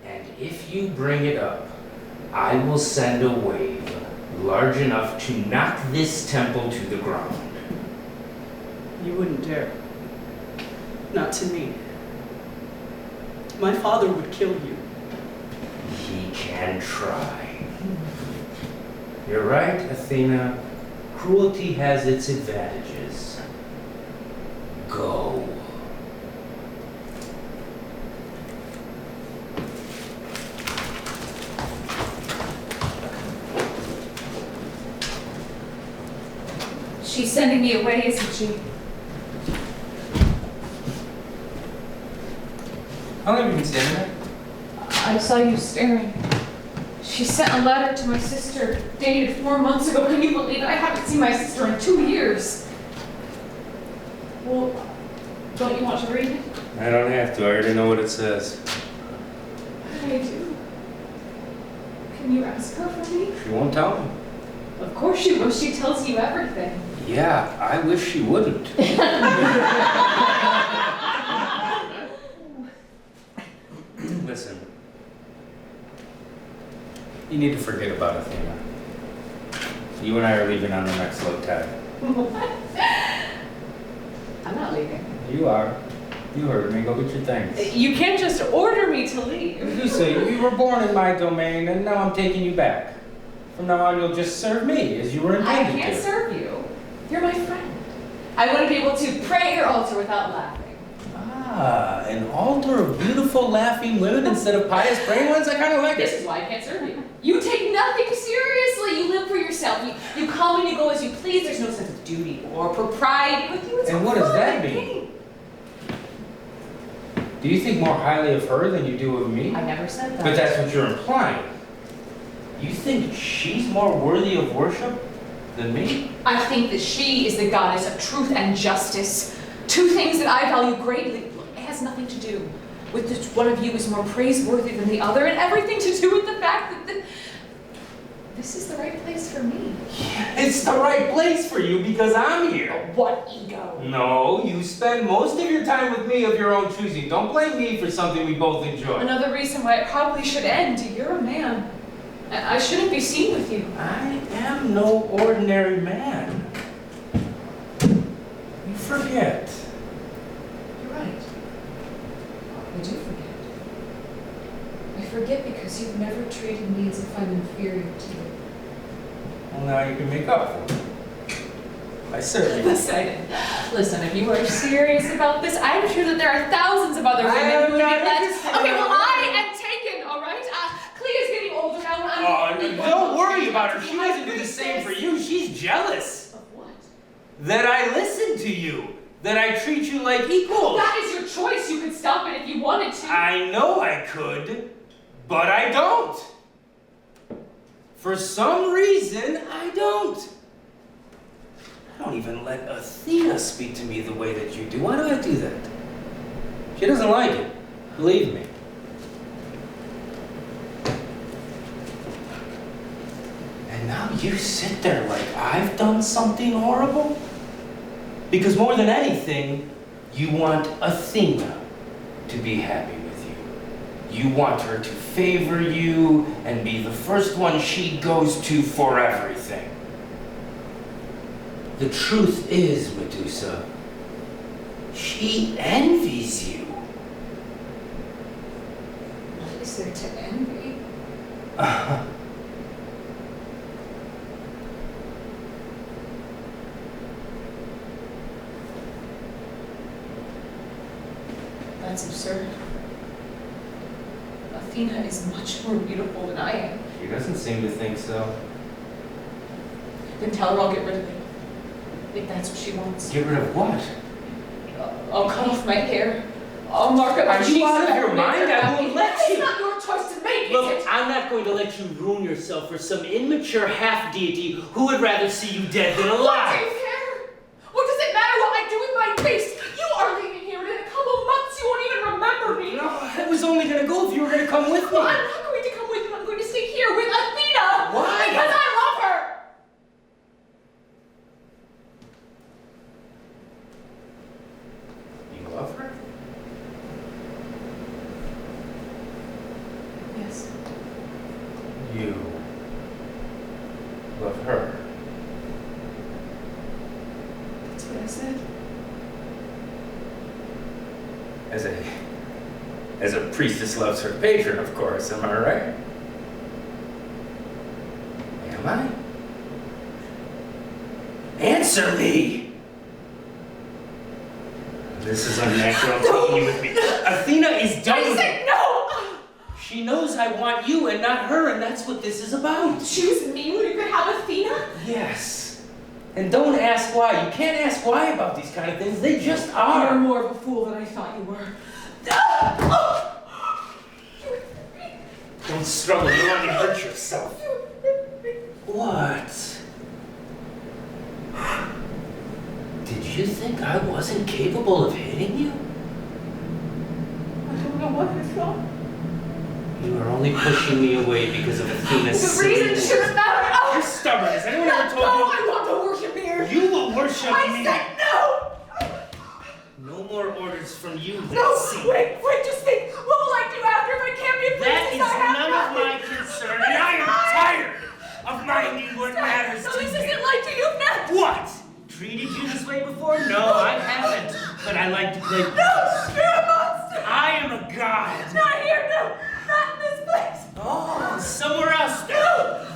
And if you bring it up, I will send a wave large enough to knock this temple to the ground.
You wouldn't dare. Not to me. My father would kill you.
He can try. You're right, Athena. Cruelty has its advantages. Go.
She's sending me away, isn't she?
How long have you been standing there?
I saw you staring. She sent a letter to my sister, dated 4 months ago. Can you believe it? I haven't seen my sister in 2 years. Well, don't you want to read it?
I don't have to. I already know what it says.
I do. Can you ask her for me?
She won't tell me.
Of course she will. She tells you everything.
Yeah, I wish she wouldn't. Listen. You need to forget about Athena. You and I are leaving on the next low tide.
What? I'm not leaving.
You are. You heard me. Go get your things.
You can't just order me to leave.
Medusa, you were born in my domain, and now I'm taking you back. From now on, you'll just serve me, as you were
I
intended to.
can't serve you. You're my friend. I want to be able to pray at your altar without laughing.
Ah, an altar of beautiful laughing women instead of pious praying ones? I kind of like
This
it.
is why I can't serve you. You take nothing seriously. You live for yourself. You come and you go as you please. There's no sense of duty or propriety with you. It's
And
a
what does
fun
that mean?
game.
Do you think more highly of her than you do of me?
I never said that.
But that's what you're implying. You think she's more worthy of worship than me?
I think that she is the goddess of truth and justice. Two things that I value greatly. Look, it has nothing to do with which one of you is more praiseworthy than the other, and everything to do with the fact that this is the right place for me.
It's the right place for you because I'm here.
What ego?
No, you spend most of your time with me of your own choosing. Don't blame me for something we both enjoy.
Another reason why it probably should end. You're a man. I shouldn't be seen with you.
I am no ordinary man. You forget.
You're right. I do forget. I forget because you've never treated me as if I'm inferior to you.
Well, now you can make up for it. I certainly.
Listen, if you are serious about this, I'm sure that there are thousands of other women who would be glad. Okay, well, I am taken, all right? Clea's getting older now.
Don't worry about her. She doesn't do the same for you. She's jealous.
Of what?
That I listen to you. That I treat you like equals.
That is your choice. You could stop it if you wanted to.
I know I could, but I don't. For some reason, I don't. I don't even let Athena speak to me the way that you do. Why do I do that? She doesn't like it. Believe me. And now you sit there like I've done something horrible? Because more than anything, you want Athena to be happy with you. You want her to favor you and be the first one she goes to for everything. The truth is, Medusa, she envies you.
What is there to envy? That's absurd. Athena is much more beautiful than I am.
She doesn't seem to think so.
Then tell her I'll get rid of it. If that's what she wants.
Get rid of what?
I'll cut off my hair. I'll mark up my
Are
cheeks.
you out of
and
your
I'll make
mind?
her
I
happy.
won't let
It's
you.
not your choice to make,
Look,
is it?
I'm not going to let you ruin yourself for some immature half-deity who would rather see you dead than
What do
alive.
you care? What does it matter what I do with my face? You are leaving here, and in a couple months you won't even remember me.
No, I was only going to go if you were going to come with me.
Well, I'm not going to come with you. I'm going to stay here with Athena.
Why?
Because I love her.
You love her?
Yes.
You love her.
That's what I said.
As a priestess loves her patron, of course, am I right? Am I? Answer me! This is unnatural. I'm taking you with me. Athena is done
I
with
said no!
She knows I want you and not her, and that's what this is about.
Choose me when you could have Athena?
Yes. And don't ask why. You can't ask why about these kind of things. They just
You're
are.
more of a fool than I thought you were.
Don't struggle. You don't want to hurt yourself.
What? Did you think I wasn't capable of hitting you?
I don't know what I thought.
You are only pushing me away because of Athena's
The reason
silliness.
shouldn't matter. Oh,
You're stubborn. Has anyone ever told
no,
you?
I want to worship here.
You will worship
I
me.
said no.
No more orders from you,
No,
Betsy.
wait, just think. What will I do after if I can't be a
That
priestess?
is
I have
none of my
nothing.
concern, and I am tired of minding what matters
No,
to
this
me.
isn't like you. You've never.
What? Treated you this way before? No, I haven't. But I like to play.
No, you're a monster.
I am a god.
Not here, no. Not in this place.
Oh, somewhere else then.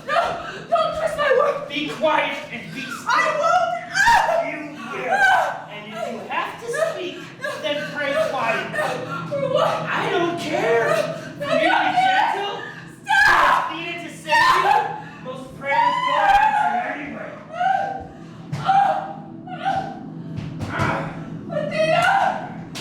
No, don't twist my word.
Be quiet and be still.
I won't. Ah!
You will. And if you have to speak, then pray quietly.
For what?
I don't care. For you to be gentle.
Stop!
Athena to save you. Most prayers go answered anyway.
Athena!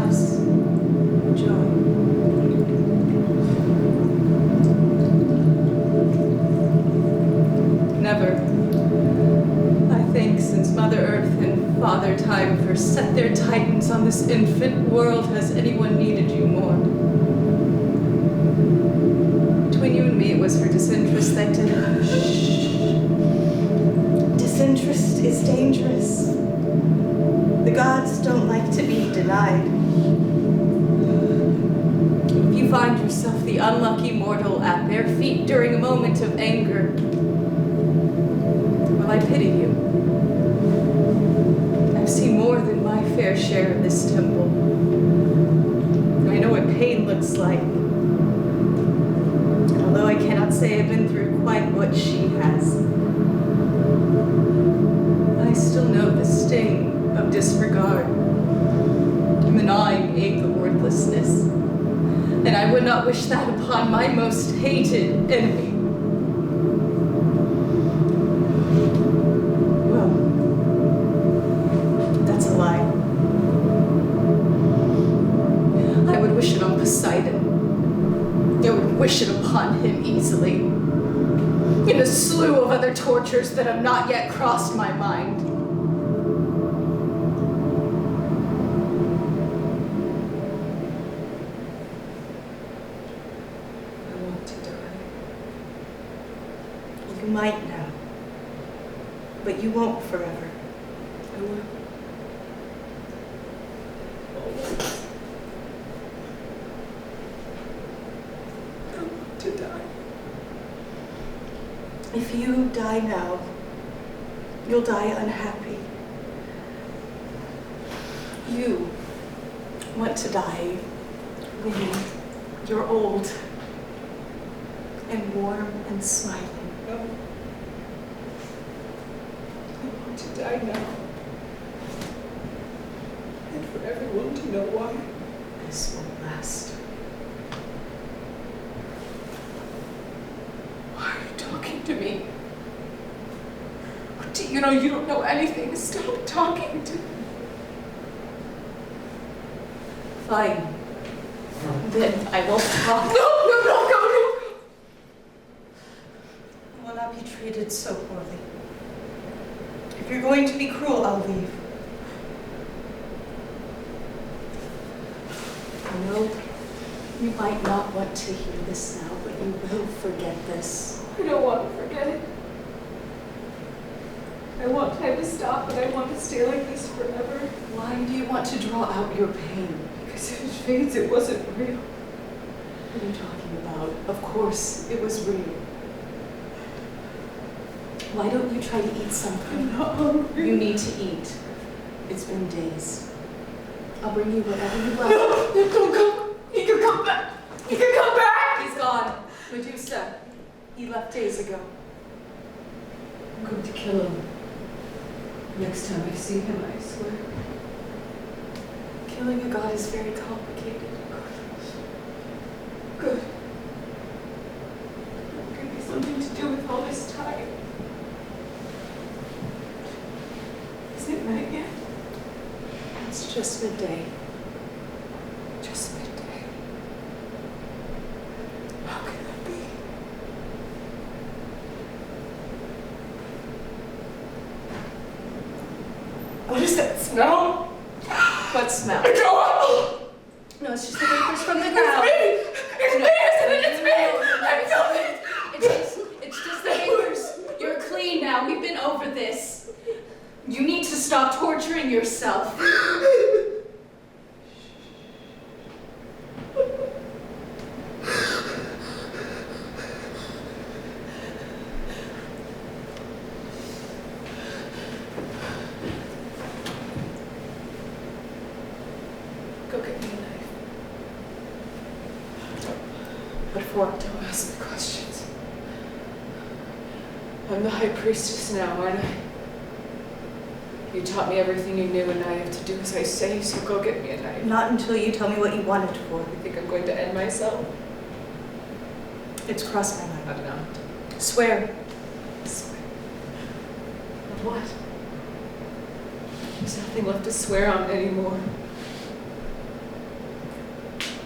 loves joy. Never, I think, since Mother Earth and Father Time first set their titans on this infant world, has anyone needed you more. Between you and me, it was her disinterest that did it. Shh. Disinterest is dangerous. The gods don't like to be denied. If you find yourself the unlucky mortal at their feet during a moment of anger, well, I pity you. I've seen more than my fair share of this temple. I know what pain looks like. And although I cannot say I've been through quite what she has, I still know the sting of disregard, and the gnawing ache of worthlessness. And I would not wish that upon my most hated enemy. Well, that's a lie. I would wish it on Poseidon. I would wish it upon him easily, in a slew of other tortures that have not yet crossed my mind. You might now, but you won't forever. I will. I want to die. If you die now, you'll die unhappy. You want to die when you're old and warm and smiling. No. I want to die now. And for everyone to know why. This won't last.
Why are you talking to me? What do you know? You don't know anything. Stop talking to me.
Fine. Then I won't talk.
No.
I will not be treated so poorly. If you're going to be cruel, I'll leave. I know you might not want to hear this now, but you will forget this.
I don't want to forget it. I want time to stop, but I want to stay like this forever.
Why do you want to draw out your pain?
Because if it fades, it wasn't real.
What are you talking about? Of course, it was real. Why don't you try to eat something?
I'm not hungry.
You need to eat. It's been days. I'll bring you whatever you like.
No, don't come. He can come back. He can come back.
He's gone. Medusa. He left days ago.
I'm going to kill him. Next time I see him, I swear.
Killing a god is very complicated.
Good. It'll give me something to do with all this time. Is it night yet?
It's just midday.
Just midday. How can that be? What is that smell?
What smell?
I don't know.
No, it's just the vapors from the
It's
ground.
me! It's me, isn't it? It's me! I'm doing it!
It's just the vapors. You're clean now. We've been over this. You need to stop torturing yourself.
Go get me a knife.
What for?
Don't ask me questions. I'm the high priestess now, aren't I? You taught me everything you knew, and now I have to do as I say, so go get me a knife.
Not until you tell me what you want it for.
You think I'm going to end myself?
It's crossed my mind.
I'm not.
Swear.
Swear. On what? There's nothing left to swear on anymore.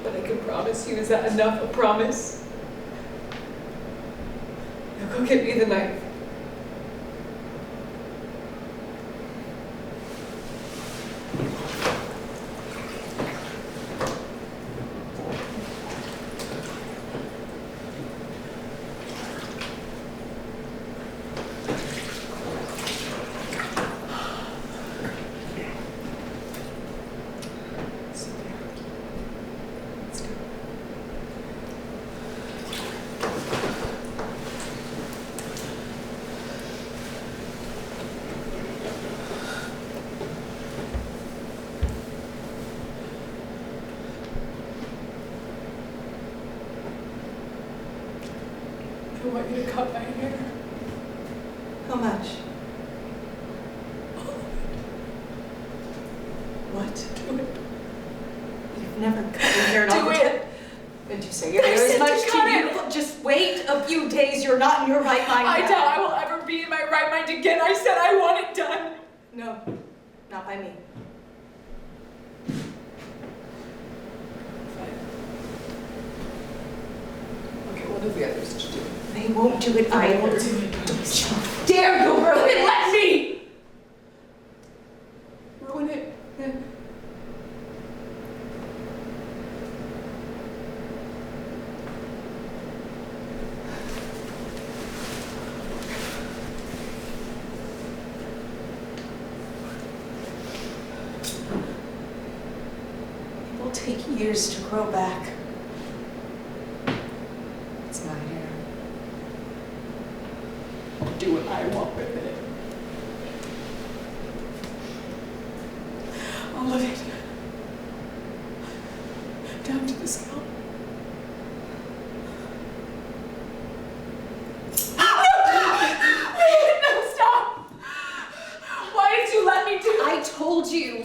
But I can promise you, is that enough? A promise? Now go get me the knife. I want you to cut my hair.
How much?
What? Do it.
You've never cut your hair.
Do it.
Did you say your hair is much too beautiful? Just wait a few days. You're not in your right mind.
I
now.
doubt I will ever be in my right mind again. I said I want it done.
No, not by me.
Okay, what are the others to do?
They won't do it either.
I won't do it.
Dare you ruin it?
Let me! Ruin it, then.
It will take years to grow back.
It's my hair. I'll do what I want with it. All of it. Down to the scalp. No, stop! Why did you let me do it?
I told you.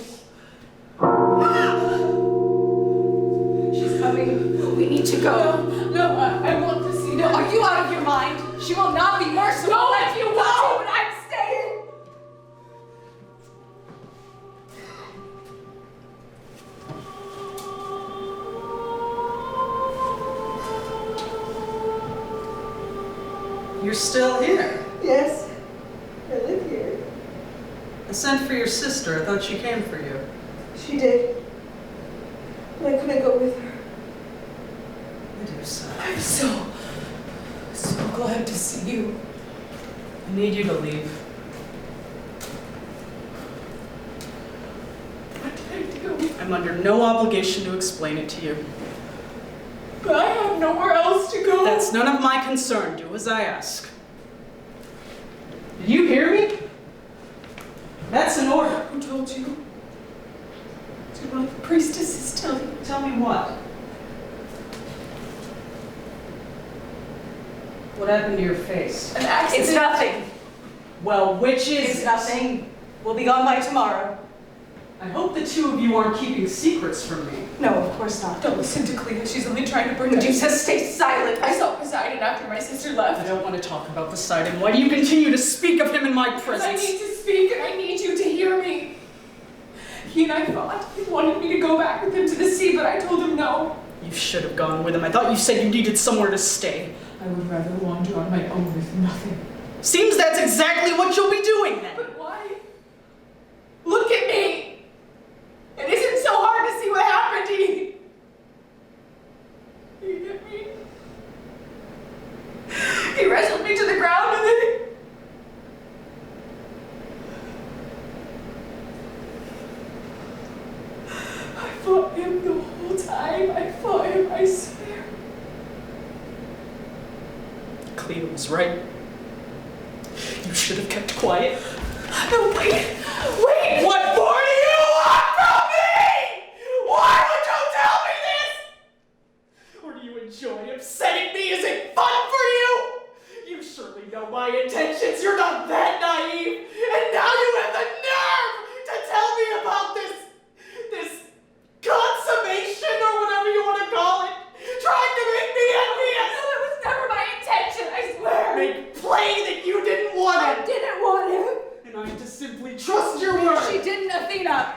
She's coming. We need to go.
No, I want to see that.
Are you out of your mind? She will not be merciful.
Go if you want to, but I'm staying.
You're still here.
Yes, I live here.
I sent for your sister. I thought she came for you.
She did. But I couldn't go with her.
Medusa,
I'm so glad to see you.
I need you to leave.
What did I do?
I'm under no obligation to explain it to you.
But I have nowhere else to go.
That's none of my concern. Do as I ask. Did you hear me? That's an order.
Who told you? Did one of the priestesses tell you?
Tell me what? What happened to your face?
An accident.
It's nothing.
Well, which is
It's nothing. We'll be gone by tomorrow.
I hope the two of you aren't keeping secrets from me.
No, of course not.
Don't listen to Clea. She's only trying to protect
Medusa,
you.
stay silent.
I saw Poseidon after my sister
I
left.
don't want to talk about Poseidon. Why do you continue to speak of him in my
Because I
presence?
need to speak and I need you to hear me. He and I fought. He wanted me to go back with him to the sea, but I told him no.
You should have gone with him. I thought you said you needed somewhere to stay.
I would rather wander on my own with nothing.
Seems that's exactly what you'll be doing then.
But why? Look at me! It isn't so hard to see what happened to you. You get me? He wrestled me to the ground and then I fought him the whole time. I fought him, I swear.
Clea was right. You should have kept quiet.
No, wait! Wait!
What more do you want from me? Why would you tell me this? Or do you enjoy upsetting me? Is it fun for you? You surely know my intentions. You're not that naive. And now you have the nerve to tell me about this consummation or whatever you want to call it. Trying to make me envious.
No, it was never my intention, I swear!
Make plain that you didn't want
I
it.
didn't want him.
And I'm to simply trust your word.
She didn't, Athena.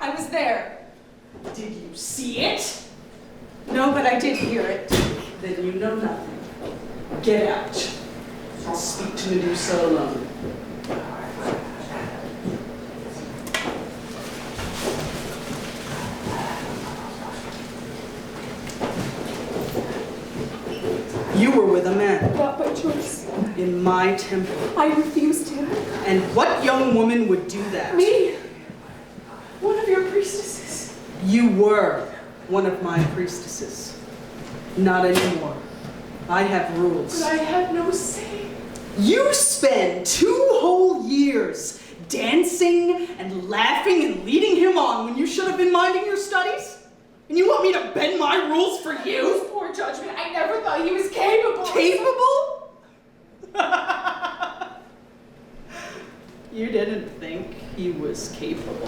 I was there.
Did you see it?
No, but I did hear it.
Then you know nothing. Get out. I'll speak to Medusa alone. You were with a man.
Not by choice.
In my temple.
I refused him.
And what young woman would do that?
Me? One of your priestesses.
You were one of my priestesses. Not anymore. I have rules.
But I had no say.
You spend 2 whole years dancing and laughing and leading him on when you should have been minding your studies? And you want me to bend my rules for you?
It was poor judgment. I never thought he was capable.
Capable? You didn't think he was capable?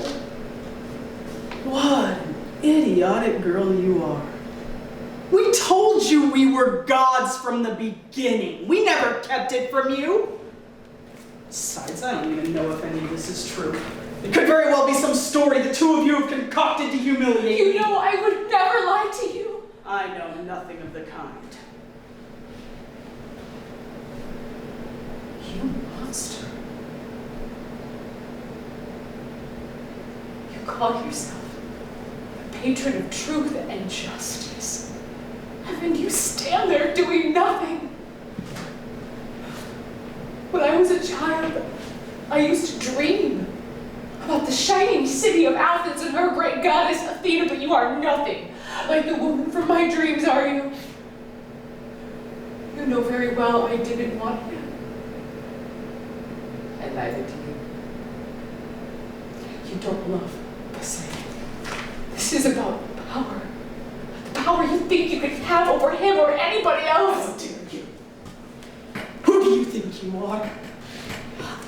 What an idiotic girl you are. We told you we were gods from the beginning. We never kept it from you. Besides, I don't even know if any of this is true. It could very well be some story the two of you have concocted to humiliate me.
You know I would never lie to you.
I know nothing of the kind.
You monster. You call yourself a patron of truth and justice. And then you stand there doing nothing. When I was a child, I used to dream about the shining city of Athens and her great goddess Athena, but you are nothing like the woman from my dreams, are you? You know very well I didn't want him. And neither do you. You don't love Poseidon. This is about power. The power you think you can have over him or anybody else.
How dare you? Who do you think you are?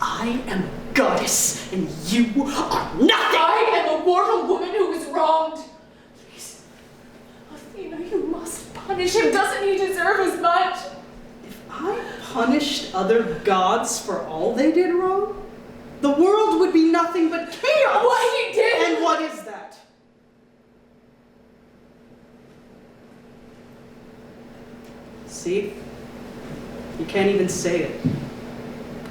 I am a goddess, and you are nothing!
I am a mortal woman who was wronged. Please, Athena, you must punish him. Doesn't he deserve as much?
If I punished other gods for all they did wrong, the world would be nothing but chaos!
What he did!
And what is that? See? You can't even say it.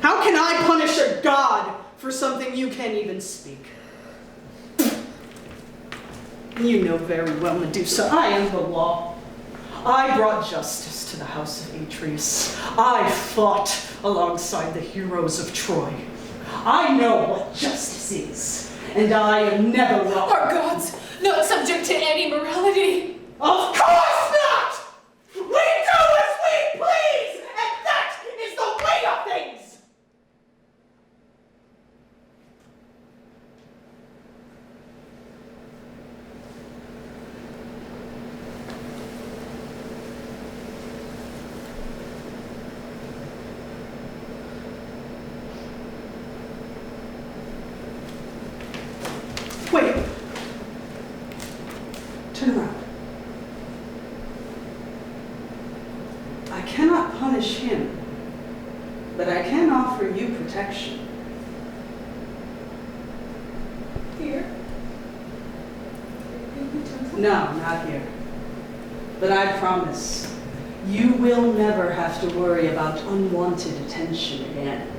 How can I punish a god for something you can't even speak? You know very well, Medusa, I am the law. I brought justice to the house of Atreus. I fought alongside the heroes of Troy. I know what justice is, and I am never wrong.
Are gods not subject to any morality?
Of course not! We do as we please, and that is the way of things! Wait. Turn around. I cannot punish him, but I can offer you protection.
Here?
No, not here. But I promise, you will never have to worry about unwanted attention again.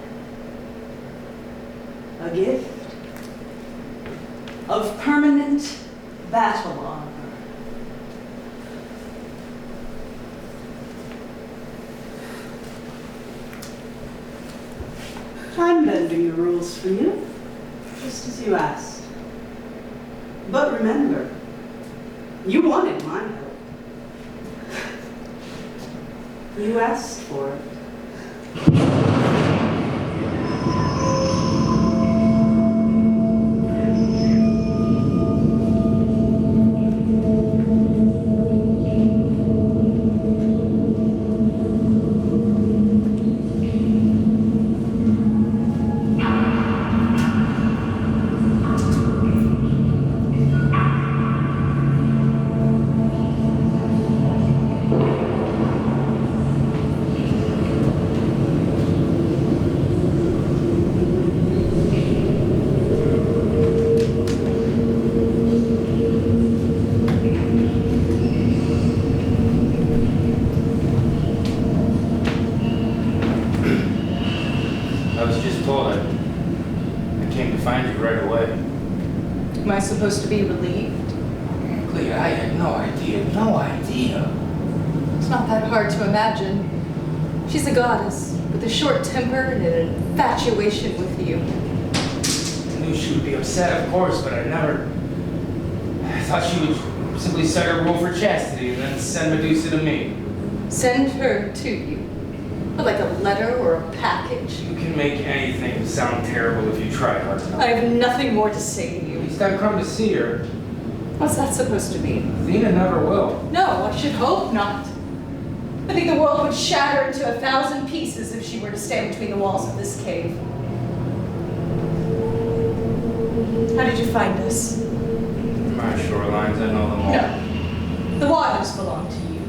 A gift of permanent battle honor. I'm bending the rules for you, just as you asked. But remember, you wanted my help. You asked for it.
supposed to be relieved?
Clea, I had no idea. No idea.
It's not that hard to imagine. She's a goddess with a short temper and an infatuation with you.
I knew she would be upset, of course, but I thought she would simply set her rule for chastity and then send Medusa to me.
Send her to you? Like a letter or a package?
You can make anything sound terrible if you try hard enough.
I have nothing more to say to
At
you.
least I've come to see her.
What's that supposed to mean?
Athena never will.
No, I should hope not. I think the world would shatter into 1,000 pieces if she were to stand between the walls of this cave.
How did you find us?
My shorelines, I know them all.
No. The waters belong to you.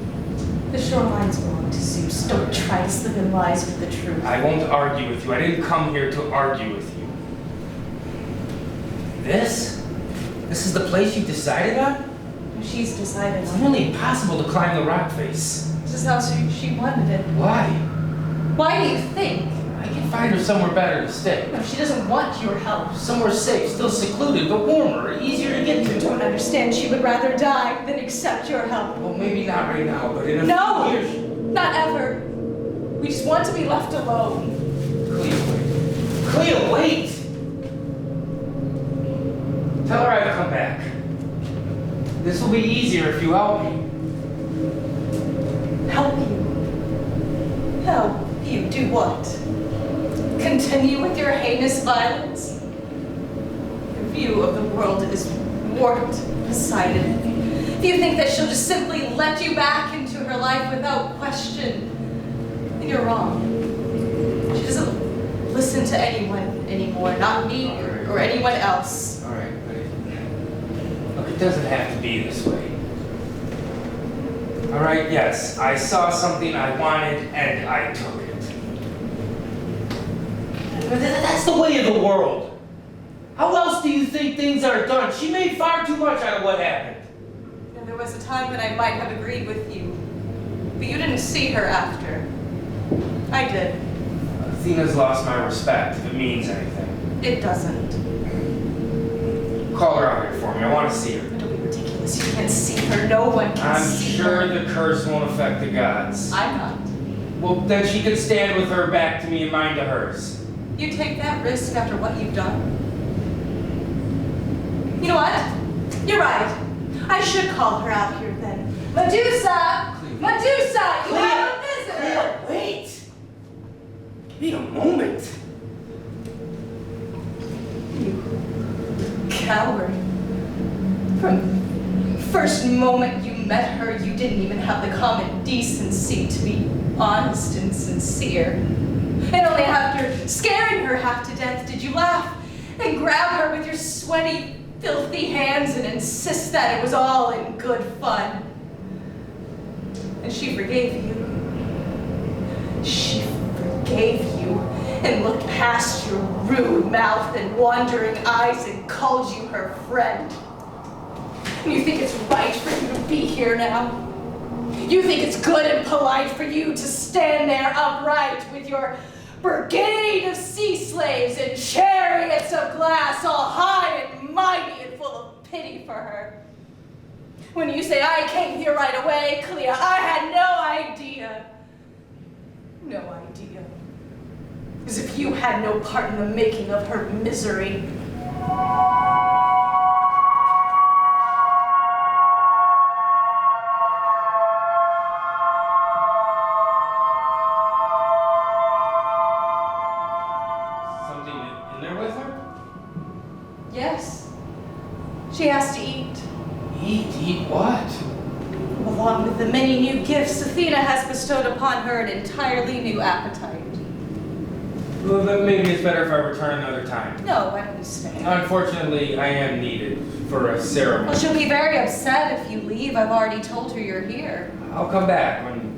The shorelines belong to Zeus. Don't try to slip in lies with the truth.
I won't argue with you. I didn't come here to argue with you. This? This is the place you decided on?
She's decided
It's
on
nearly impossible to climb the rock face.
This is how she wanted it.
Why?
Why do you think?
I can find her somewhere better to stay.
No, she doesn't want your help.
Somewhere safe, still secluded, but warmer, easier to get
You
to.
don't understand. She would rather die than accept your help.
Well, maybe not right now, but in a
No!
few years.
Not ever. We just want to be left alone.
Clea, wait. Clea, wait! Tell her I've come back. This will be easier if you help me.
Help you. Help you do what? Continue with your heinous violence? Your view of the world is warped, Poseidon. If you think that she'll just simply let you back into her life without question, then you're wrong. She doesn't listen to anyone anymore, not me or anyone else.
All right, but look, it doesn't have to be this way. All right, yes, I saw something I wanted and I took it. But that's the way of the world. How else do you think things are done? She made far too much out of what happened.
And there was a time when I might have agreed with you, but you didn't see her after. I did.
Athena's lost my respect, if it means anything.
It doesn't.
Call her out here for me. I want to see her.
Don't be ridiculous. You can't see her. No one can
I'm
see
sure
her.
the curse won't affect the gods.
I'm not.
Well, then she could stand with her back to me and mine to hers.
You take that risk after what you've done? You know what? You're right. I should call her out here then. Medusa! Medusa! You have a visitor!
Wait! Give me a moment.
You coward. From the first moment you met her, you didn't even have the common decency to be honest and sincere. And only after scaring her half to death did you laugh and grab her with your sweaty, filthy hands and insist that it was all in good fun. And she forgave you. She forgave you and looked past your rude mouth and wandering eyes and called you her friend. And you think it's right for you to be here now? You think it's good and polite for you to stand there upright with your brigade of sea slaves and chariots of glass all high and mighty and full of pity for her? When you say, I came here right away, Clea, I had no idea. No idea. As if you had no part in the making of her misery.
Something in there with her?
Yes. She has to eat.
Eat what?
Along with the many new gifts, Athena has bestowed upon her an entirely new appetite.
Well, then maybe it's better if I return another time.
No, why don't you stay?
Unfortunately, I am needed for a ceremony.
Well, she'll be very upset if you leave. I've already told her you're here.
I'll come back when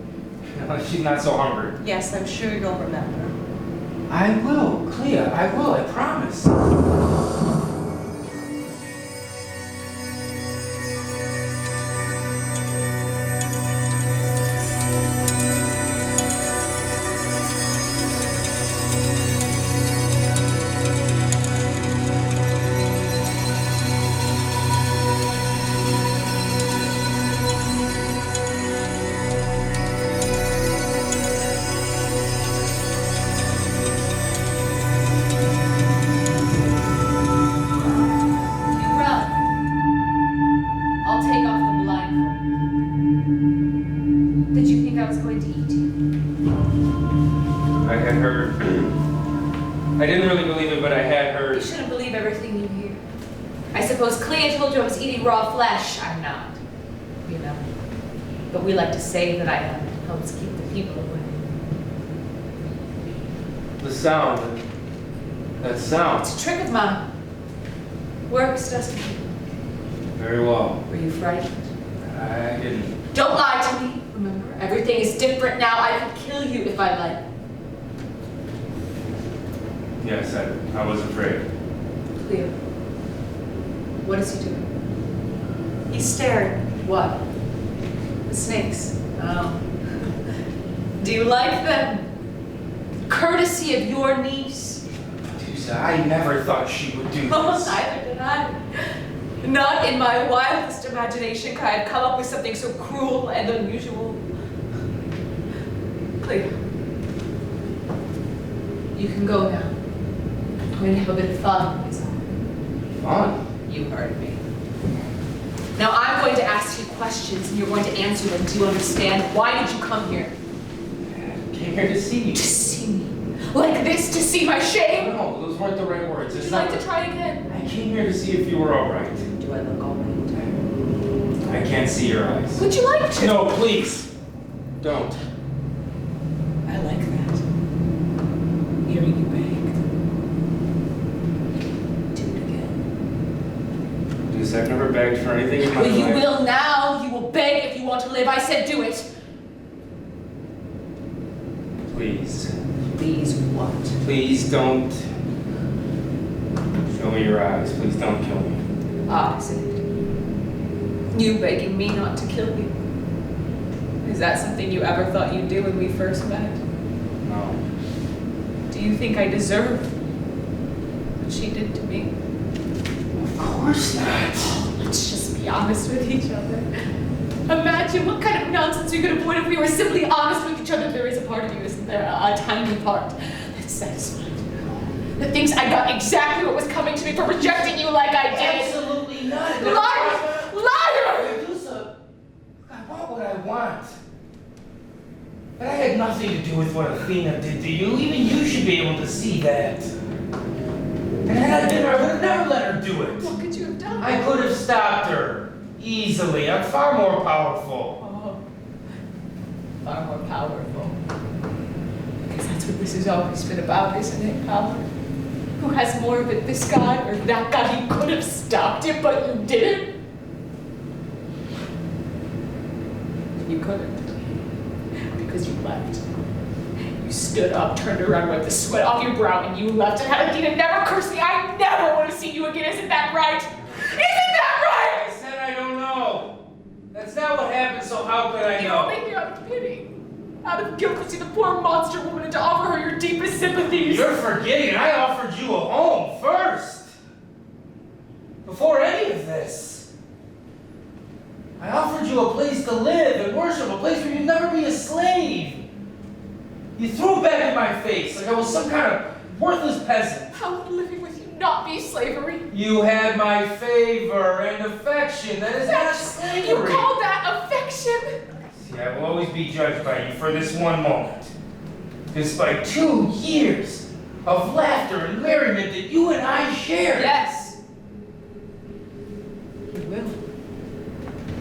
she's not so hungry.
Yes, I'm sure you'll remember.
I will, Clea, I will, I promise.
blindfold. Did you think I was going to eat you?
I had heard. I didn't really believe it, but I had heard.
You shouldn't believe everything you hear. I suppose Clea told you I was eating raw flesh. I'm not, you know. But we like to say that I am. Helps keep the people away.
The sound. That sound.
It's a trick of mine. Works, doesn't it?
Very well.
Were you frightened?
I didn't.
Don't lie to me. Remember, everything is different now. I could kill you if I like.
Yes, I was afraid.
Clea, what is he doing?
He's staring.
What? The snakes. Oh. Do you like them? Courtesy of your niece?
Medusa, I never thought she would do
Oh,
this.
neither did I. Not in my wildest imagination could I have come up with something so cruel and unusual. Clea, you can go now. I'm going to have a bit of fun. Is all.
Fun?
You heard me. Now I'm going to ask you questions and you're going to answer them. Do you understand? Why did you come here?
I came here to see you.
To see me? Like this? To see my shame?
No, those weren't the right words.
Would
It's
you like
not.
to try again?
I came here to see if you were all right.
Do I look all right?
I can't see your eyes.
Would you like to?
No, please. Don't.
I like that. Hearing you beg. Do it again.
Medusa, I've never begged for anything in my
Well, you
life.
will now. You will beg if you want to live. I said do it.
Please.
Please what?
Please don't. Show me your eyes. Please don't kill me.
Ah, is it? You begging me not to kill you? Is that something you ever thought you'd do when we first met?
No.
Do you think I deserve what she did to me?
Of course not.
Let's just be honest with each other. Imagine what kind of nonsense we could avoid if we were simply honest with each other. There is a part of you, isn't there? A tiny part that's satisfied. That thinks I got exactly what was coming to me for rejecting you like I did.
Absolutely not.
Liar! Liar!
Medusa, I want what I want. But I had nothing to do with what Athena did to you. Even you should be able to see that. And had I been her, I would have never let her do it.
What could you have done?
I could have stopped her. Easily. I'm far more powerful.
Oh, far more powerful. Because that's what this has always been about, isn't it? Power. Who has more of it, this guy or that guy? You could have stopped it, but you didn't. You couldn't. Because you left. You stood up, turned around, wiped the sweat off your brow, and you left. And had Athena never cursed me, I never want to see you again. Isn't that right? Isn't that right?
I said I don't know. That's not what happened, so how could I
You
know?
only here out of pity. Out of guilt to see the poor monster woman and to offer her your deepest sympathies.
You're forgetting I offered you a home first. Before any of this. I offered you a place to live and worship, a place where you'd never be a slave. You threw it back in my face like I was some kind of worthless peasant.
How would living with you not be slavery?
You had my favor and affection. That is not slavery.
You call that affection?
See, I will always be judged by you for this one moment. Despite 2 years of laughter and merriment that you and I shared.
Yes. You will.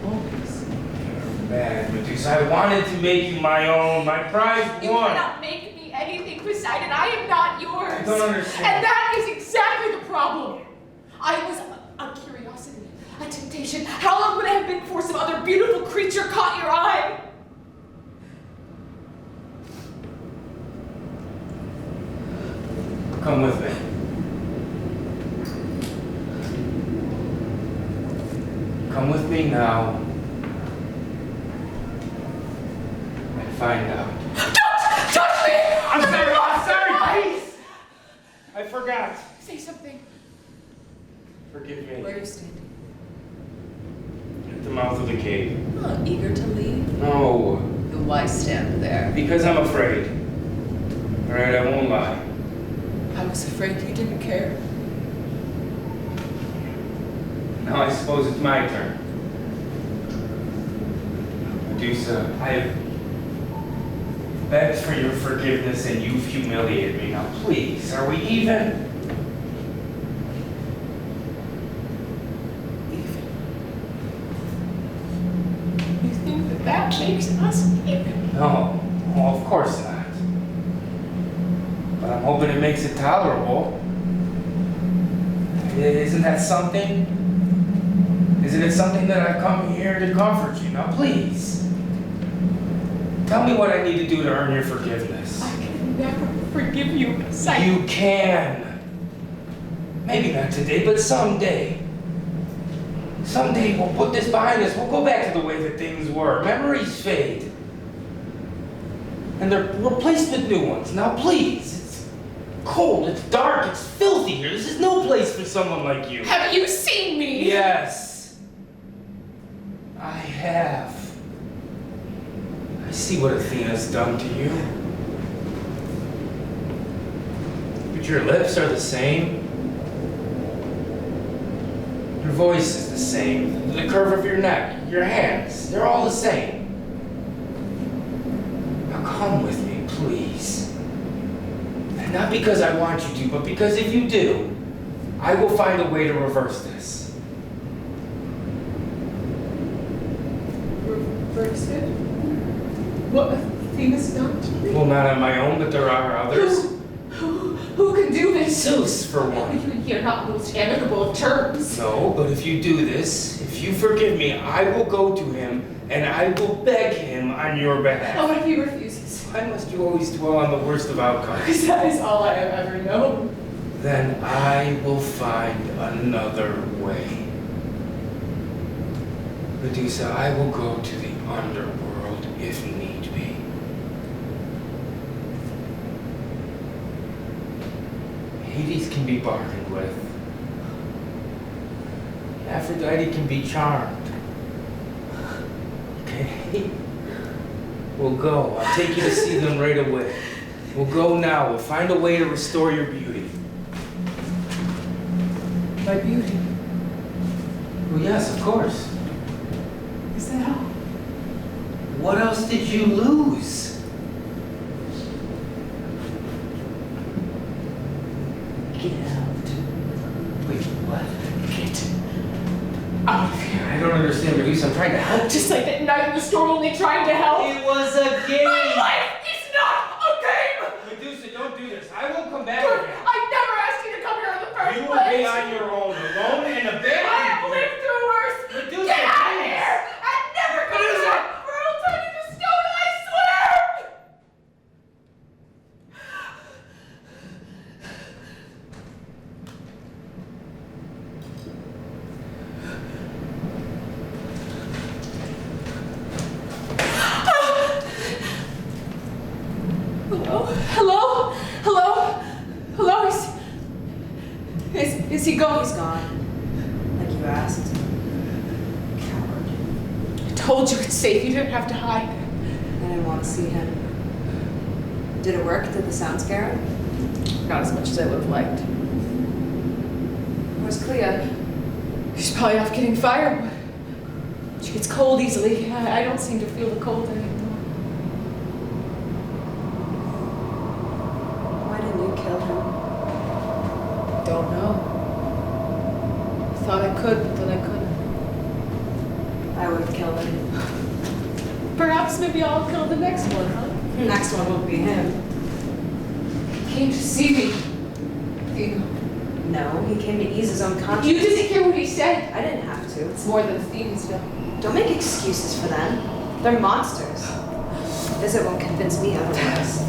Always.
You're mad, Medusa. I wanted to make you my own, my prize
You
one.
cannot make me anything, Poseidon. I am not yours.
I don't understand.
And that is exactly the problem. I was a curiosity, a temptation. How long would it have been before some other beautiful creature caught your eye?
Come with me. Come with me now. And find out.
Don't touch me!
I'm sorry, please! I forgot.
Say something.
Forgive me.
Where are you standing?
At the mouth of the cave.
Oh, eager to leave?
No,
Then why stand there?
because I'm afraid. Alright, I won't lie.
I was afraid you didn't care.
Now I suppose it's my turn. Medusa, I've begged for your forgiveness and you've humiliated me. Now please, are we even?
You think that that makes us even?
No, well, of course not. But I'm hoping it makes it tolerable. Isn't that something? Isn't it something that I've come here to comfort you? Now please, tell me what I need to do to earn your forgiveness.
I can never forgive you, Poseidon.
You can. Maybe not today, but someday. Someday we'll put this behind us. We'll go back to the way that things were. Memories fade. And they're replaced with new ones. Now please, it's cold, it's dark, it's filthy here. This is no place for someone like you.
Have you seen me?
Yes. I have. I see what Athena's done to you. But your lips are the same. Your voice is the same. The curve of your neck, your hands, they're all the same. Now come with me, please. And not because I want you to, but because if you do, I will find a way to reverse this.
Reverse it? What Athena's done to me?
Well, not on my own, but there are others.
Who can do this?
Zeus, for one.
You and he are not most amicable of terms.
No, but if you do this, if you forgive me, I will go to him and I will beg him on your
Oh,
behalf.
what if he refuses?
Why must you always dwell on the worst of outcomes?
Because that is all I have ever known.
Then I will find another way. Medusa, I will go to the underworld if need be. Hades can be bargained with. Aphrodite can be charmed. Okay? We'll go. I'll take you to see them right away. We'll go now. We'll find a way to restore your beauty.
My beauty.
Well, yes, of course.
Is that all?
What else did you lose?
Get out.
Wait, what?
Get out of here.
I don't understand, Medusa. I'm trying to help.
Just like that night in the storm, only trying to help.
It was a game!
My life is not a game!
Medusa, don't do this. I won't come back
Good.
again.
I never asked you to come here in the first
You will
place.
be on your own, alone and
I
abandoned.
have lived through worse.
Medusa,
Get out of
please.
here and never come
Medusa.
back, or I'll turn you to stone, I swear! Hello? Hello? Hello? Hello? Is he gone?
He's gone. Like you asked. Coward.
I told you it's safe. You didn't have to hide.
I didn't want to see him. Did it work? Did the sound scare him?
Not as much as I would have liked.
Where's Clea?
She's probably off getting firewood. She gets cold easily. I don't seem to feel the cold anymore.
Why didn't you kill him?
Don't know. Thought I could, but then I couldn't.
I would have killed him.
Perhaps maybe I'll kill the next one, huh?
Next one won't be him.
He came to see me. Athena.
No, he came to ease his own conscience.
You didn't hear what he said.
I didn't have to.
It's more than Athena's done.
Don't make excuses for them. They're monsters. Visit won't convince me otherwise.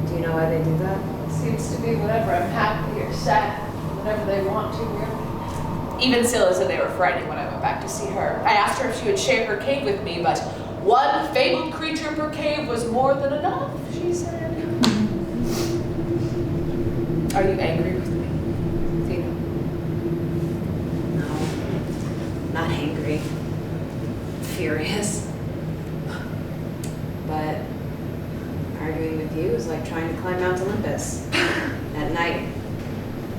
Do you know why they do that?
Seems to be whenever I'm happy or sad, whenever they want to, really. Even Scylla said they were frightened when I went back to see her. I asked her if she would share her cave with me, but one fabled creature per cave was more than enough, she said. Are you angry with me, Athena?
No, not angry. Furious. But arguing with you is like trying to climb Mount Olympus at night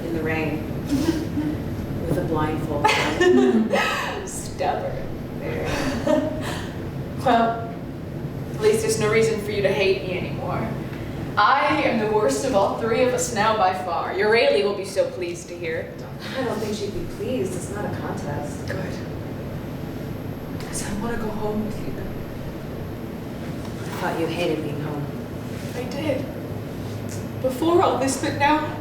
in the rain with a blindfold on.
Stubborn.
Very
worst of all three of us now by far. Eurely will be so pleased to hear.
I don't think she'd be pleased. It's not a contest.
Good. Because I want to go home with you.
I thought you hated being home.
I did. Before all this, but now,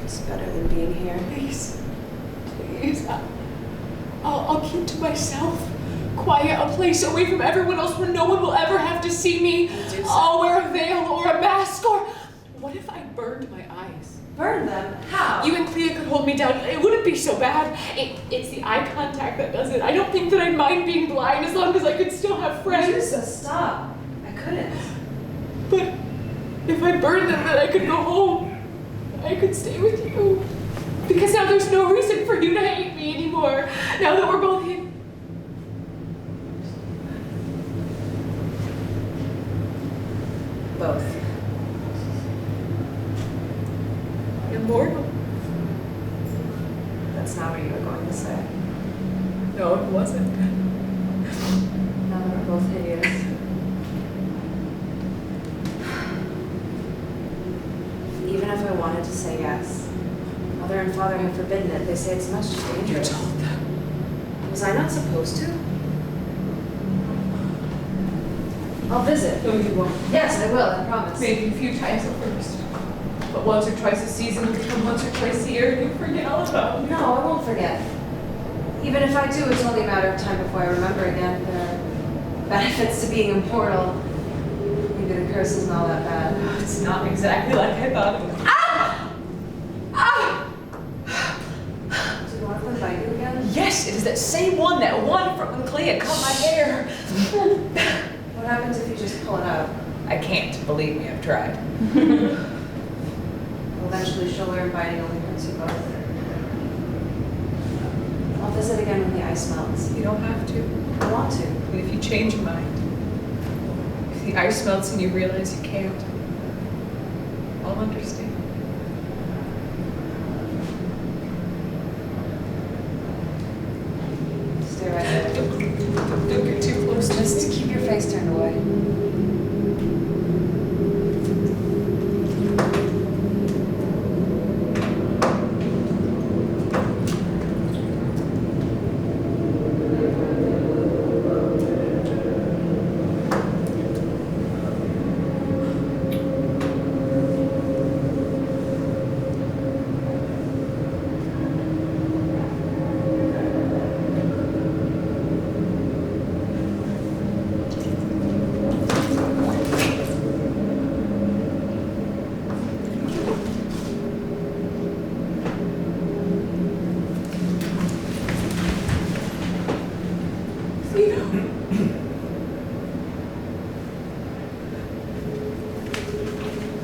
It's better than being here.
please, please, I'll keep to myself. Quiet, a place away from everyone else where no one will ever have to see me.
Medusa.
I'll wear a veil or a mask or... What if I burned my eyes?
Burn them? How?
You and Clea could hold me down. It wouldn't be so bad. It's the eye contact that does it. I don't think that I'd mind being blind as long as I could still have friends.
Medusa, stop. I couldn't.
But if I burned them, then I could go home. I could stay with you. Because now there's no reason for you to hate me anymore. Now that we're both in.
Both.
Immortal.
That's not what you were going to say.
No, it wasn't.
Now that we're both hideous. Even if I wanted to say yes, Mother and Father have forbidden it. They say it's much too dangerous.
You told them.
Was I not supposed to? I'll visit.
No, you won't.
Yes, I will, I promise.
Maybe a few times at first. But once or twice a season will become once or twice a year and you'll forget all about me.
No, I won't forget. Even if I do, it's only a matter of time before I remember again. There are benefits to being immortal. Maybe the curse isn't all that bad.
It's not exactly like I thought it was. Ah! Ah!
Did one of them bite you again?
Yes, it is that same one, that one from when Clea cut my hair.
What happens if you just pull it out?
I can't, believe me, I've tried.
Eventually she'll learn biting only hurts you both. I'll visit again when the ice melts.
You don't have to.
I want to.
But if you change your mind, if the ice melts and you realize you can't, I'll understand.
Stay right there.
Don't get too close.
Just keep your face turned away.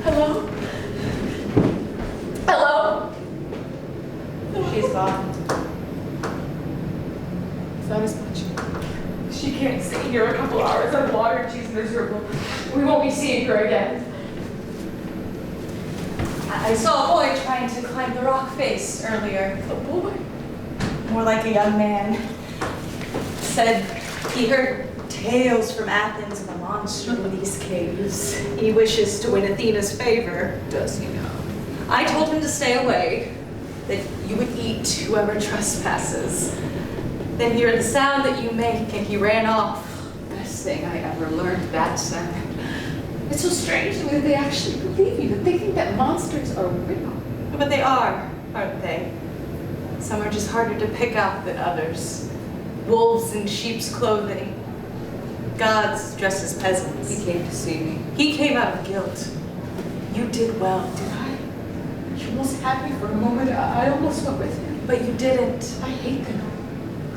Hello? Hello?
She's gone.
It's not as much. She can't stay here a couple hours on water and she's miserable. We won't be seeing her again.
I saw a boy trying to climb the rock face earlier.
A boy?
More like a young man. Said he heard tales from Athens of a monster in these caves. He wishes to win Athena's favor.
Does he know?
I told him to stay away, that you would eat whoever trespasses. Then he heard the sound that you make and he ran off.
Best thing I ever learned, that sound. It's so strange to me that they actually believe you, that they think that monsters are real.
But they are, aren't they? Some are just harder to pick up than others. Wolves in sheep's clothing. Gods dressed as peasants.
He came to see me.
He came out of guilt. You did well.
Did I? You almost had me for a moment. I almost went with him.
But you didn't.
I hate them.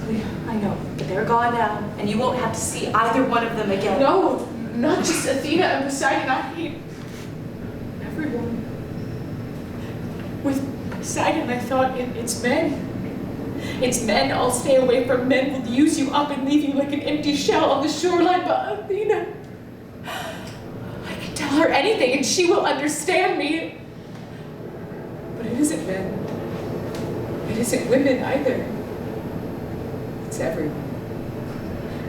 Clea.
I know, but they're gone now, and you won't have to see either one of them again.
No, not just Athena and Poseidon. I hate everyone. With Poseidon, I thought it's men. It's men. I'll stay away from men. Will use you up and leave you like an empty shell on the shoreline. But Athena, I can tell her anything and she will understand me. But it isn't men. It isn't women either. It's everyone.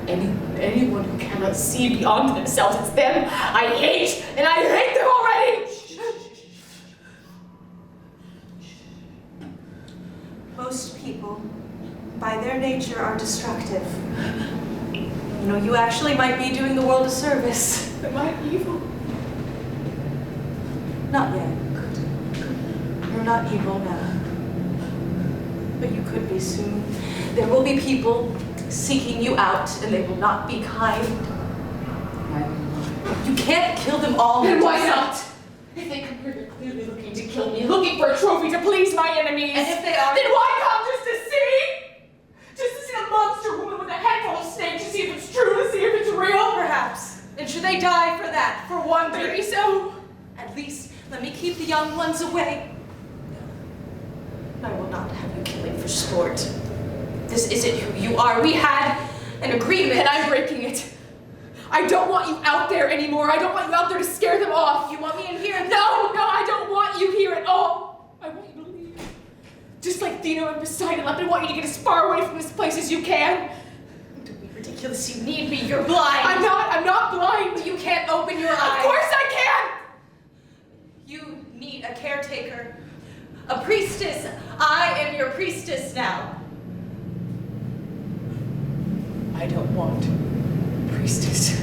Anyone who cannot see beyond themselves, it's them I hate, and I hate them already!
nature are destructive. You know, you actually might be doing the world a service.
Am I evil?
Not yet. You're not evil now. But you could be soon. There will be people seeking you out, and they will not be kind. You can't kill them all.
Then why not? If they come here, they're clearly looking to kill me, looking for a trophy to please my enemies.
And if they are,
then why come just to see? Just to see a monster woman with a head full of snakes, to see if it's true, to see if it's real?
perhaps. And should they die for that?
For one, maybe so.
At least let me keep the young ones away. I will not have you killing for sport. This isn't who you are. We had an agreement.
And I'm breaking it. I don't want you out there anymore. I don't want you out there to scare them off.
You want me in here?
No, I don't want you here at all. I want you to leave. Just like Athena and Poseidon left, I want you to get as far away from this place as you can.
Don't be ridiculous. You need me. You're blind.
I'm not blind.
But you can't open your eyes.
Of course I can.
You need a caretaker. A priestess. I am your priestess now.
I don't want a priestess.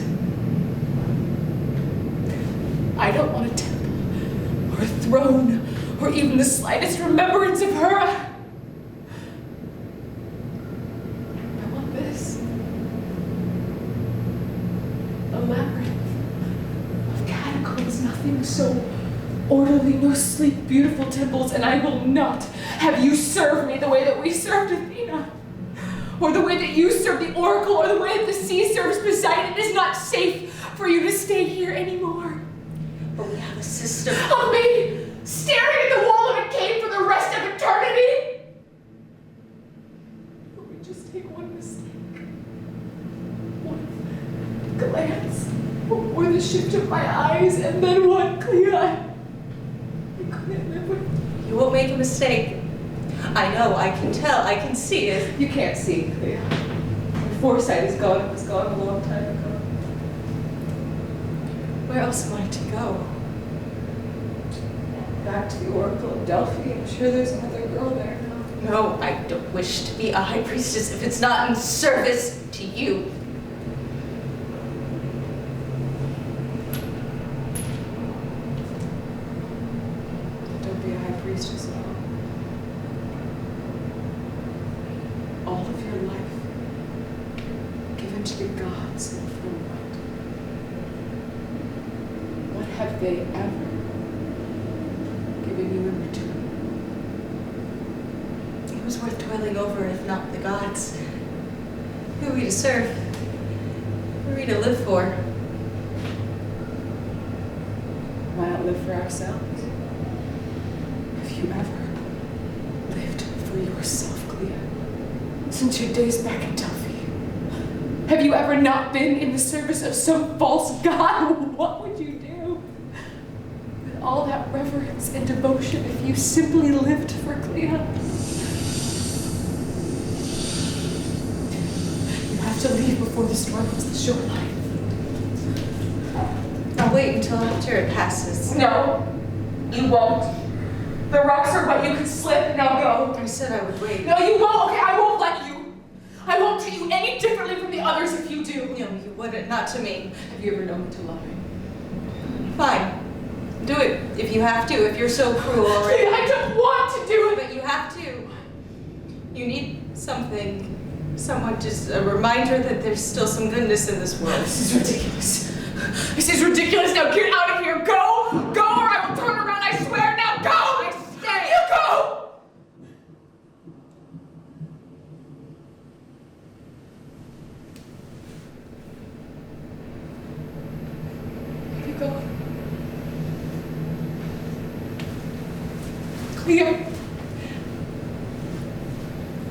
I don't want a temple or a throne or even the slightest remembrance of her. I want this. A labyrinth of catacombs, nothing so orderly, no sleek, beautiful temples, and I will not have you serve me the way that we served Athena. Or the way that you serve the oracle, or the way that the sea serves Poseidon. It is not safe for you to stay here anymore.
But we have a system.
Of me staring at the wall of a cave for the rest of eternity. Or we just take one mistake, one glance, or the shift of my eyes, and then what, Clea? I couldn't live with you.
You won't make a mistake. I know, I can tell, I can see it.
You can't see, Clea. Your foresight is gone. It was gone a long time ago.
Where else am I to go?
Back to the Oracle of Delphi. I'm sure there's another girl there now.
No, I don't wish to be a high priestess if it's not in service to you.
Don't be a high priestess at all. All of your life given to the gods and for what? What have they ever given you in return?
It was worth toiling over if not the gods. Who are we to serve? Who are we to live for?
Why not live for ourselves? Have you ever lived for yourself, Clea? Since your days back in Delphi? Have you ever not been in the service of some false god? What would you do with all that reverence and devotion if you simply lived for Clea? You have to leave before the storm hits the shoreline.
I'll wait until after it passes.
No, you won't. The rocks are wet, you could slip, and I'll go.
I said I would wait.
No, you won't, okay? I won't let you. I won't treat you any differently from the others if you do.
No, you wouldn't. Not to me.
Have you ever known me to lie?
Fine. Do it if you have to, if you're so cruel already.
I don't want to do it.
But you have to. You need something. Someone, just a reminder that there's still some goodness in this world.
This is ridiculous. This is ridiculous. Now get out of here. Go. Go or I will turn around. I swear. Now go.
I stay.
You go. You go. Clea.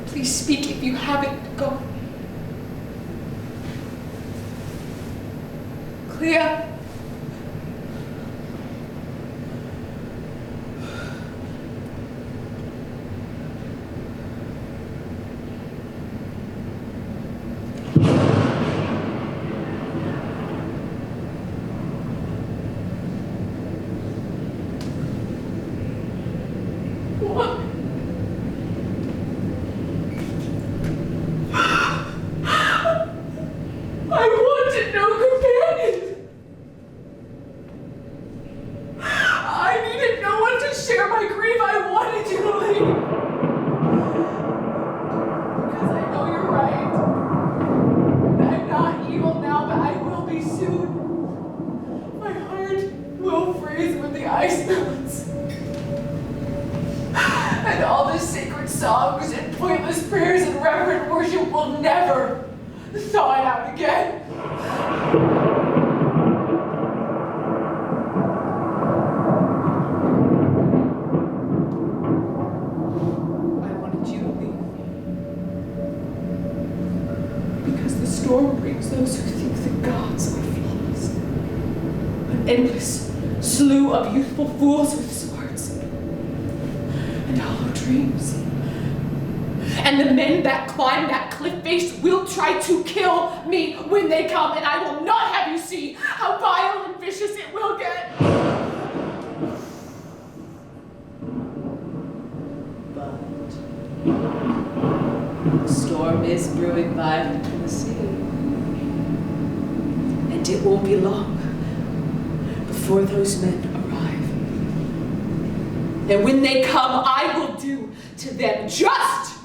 Please speak if you haven't gone. Clea. What?
spells. And all the sacred songs and pointless prayers and reverent worship will never thaw it out again. I wanted you to leave. Because the storm brings those who think the gods are flawless. An endless slew of youthful fools with swords and hollow dreams. And the men that climb that cliff face will try to kill me when they come, and I will not have you see how vile and vicious it will get.
But the storm is brewing violent in the sea. And it won't be long before those men arrive.
And when they come, I will do to them just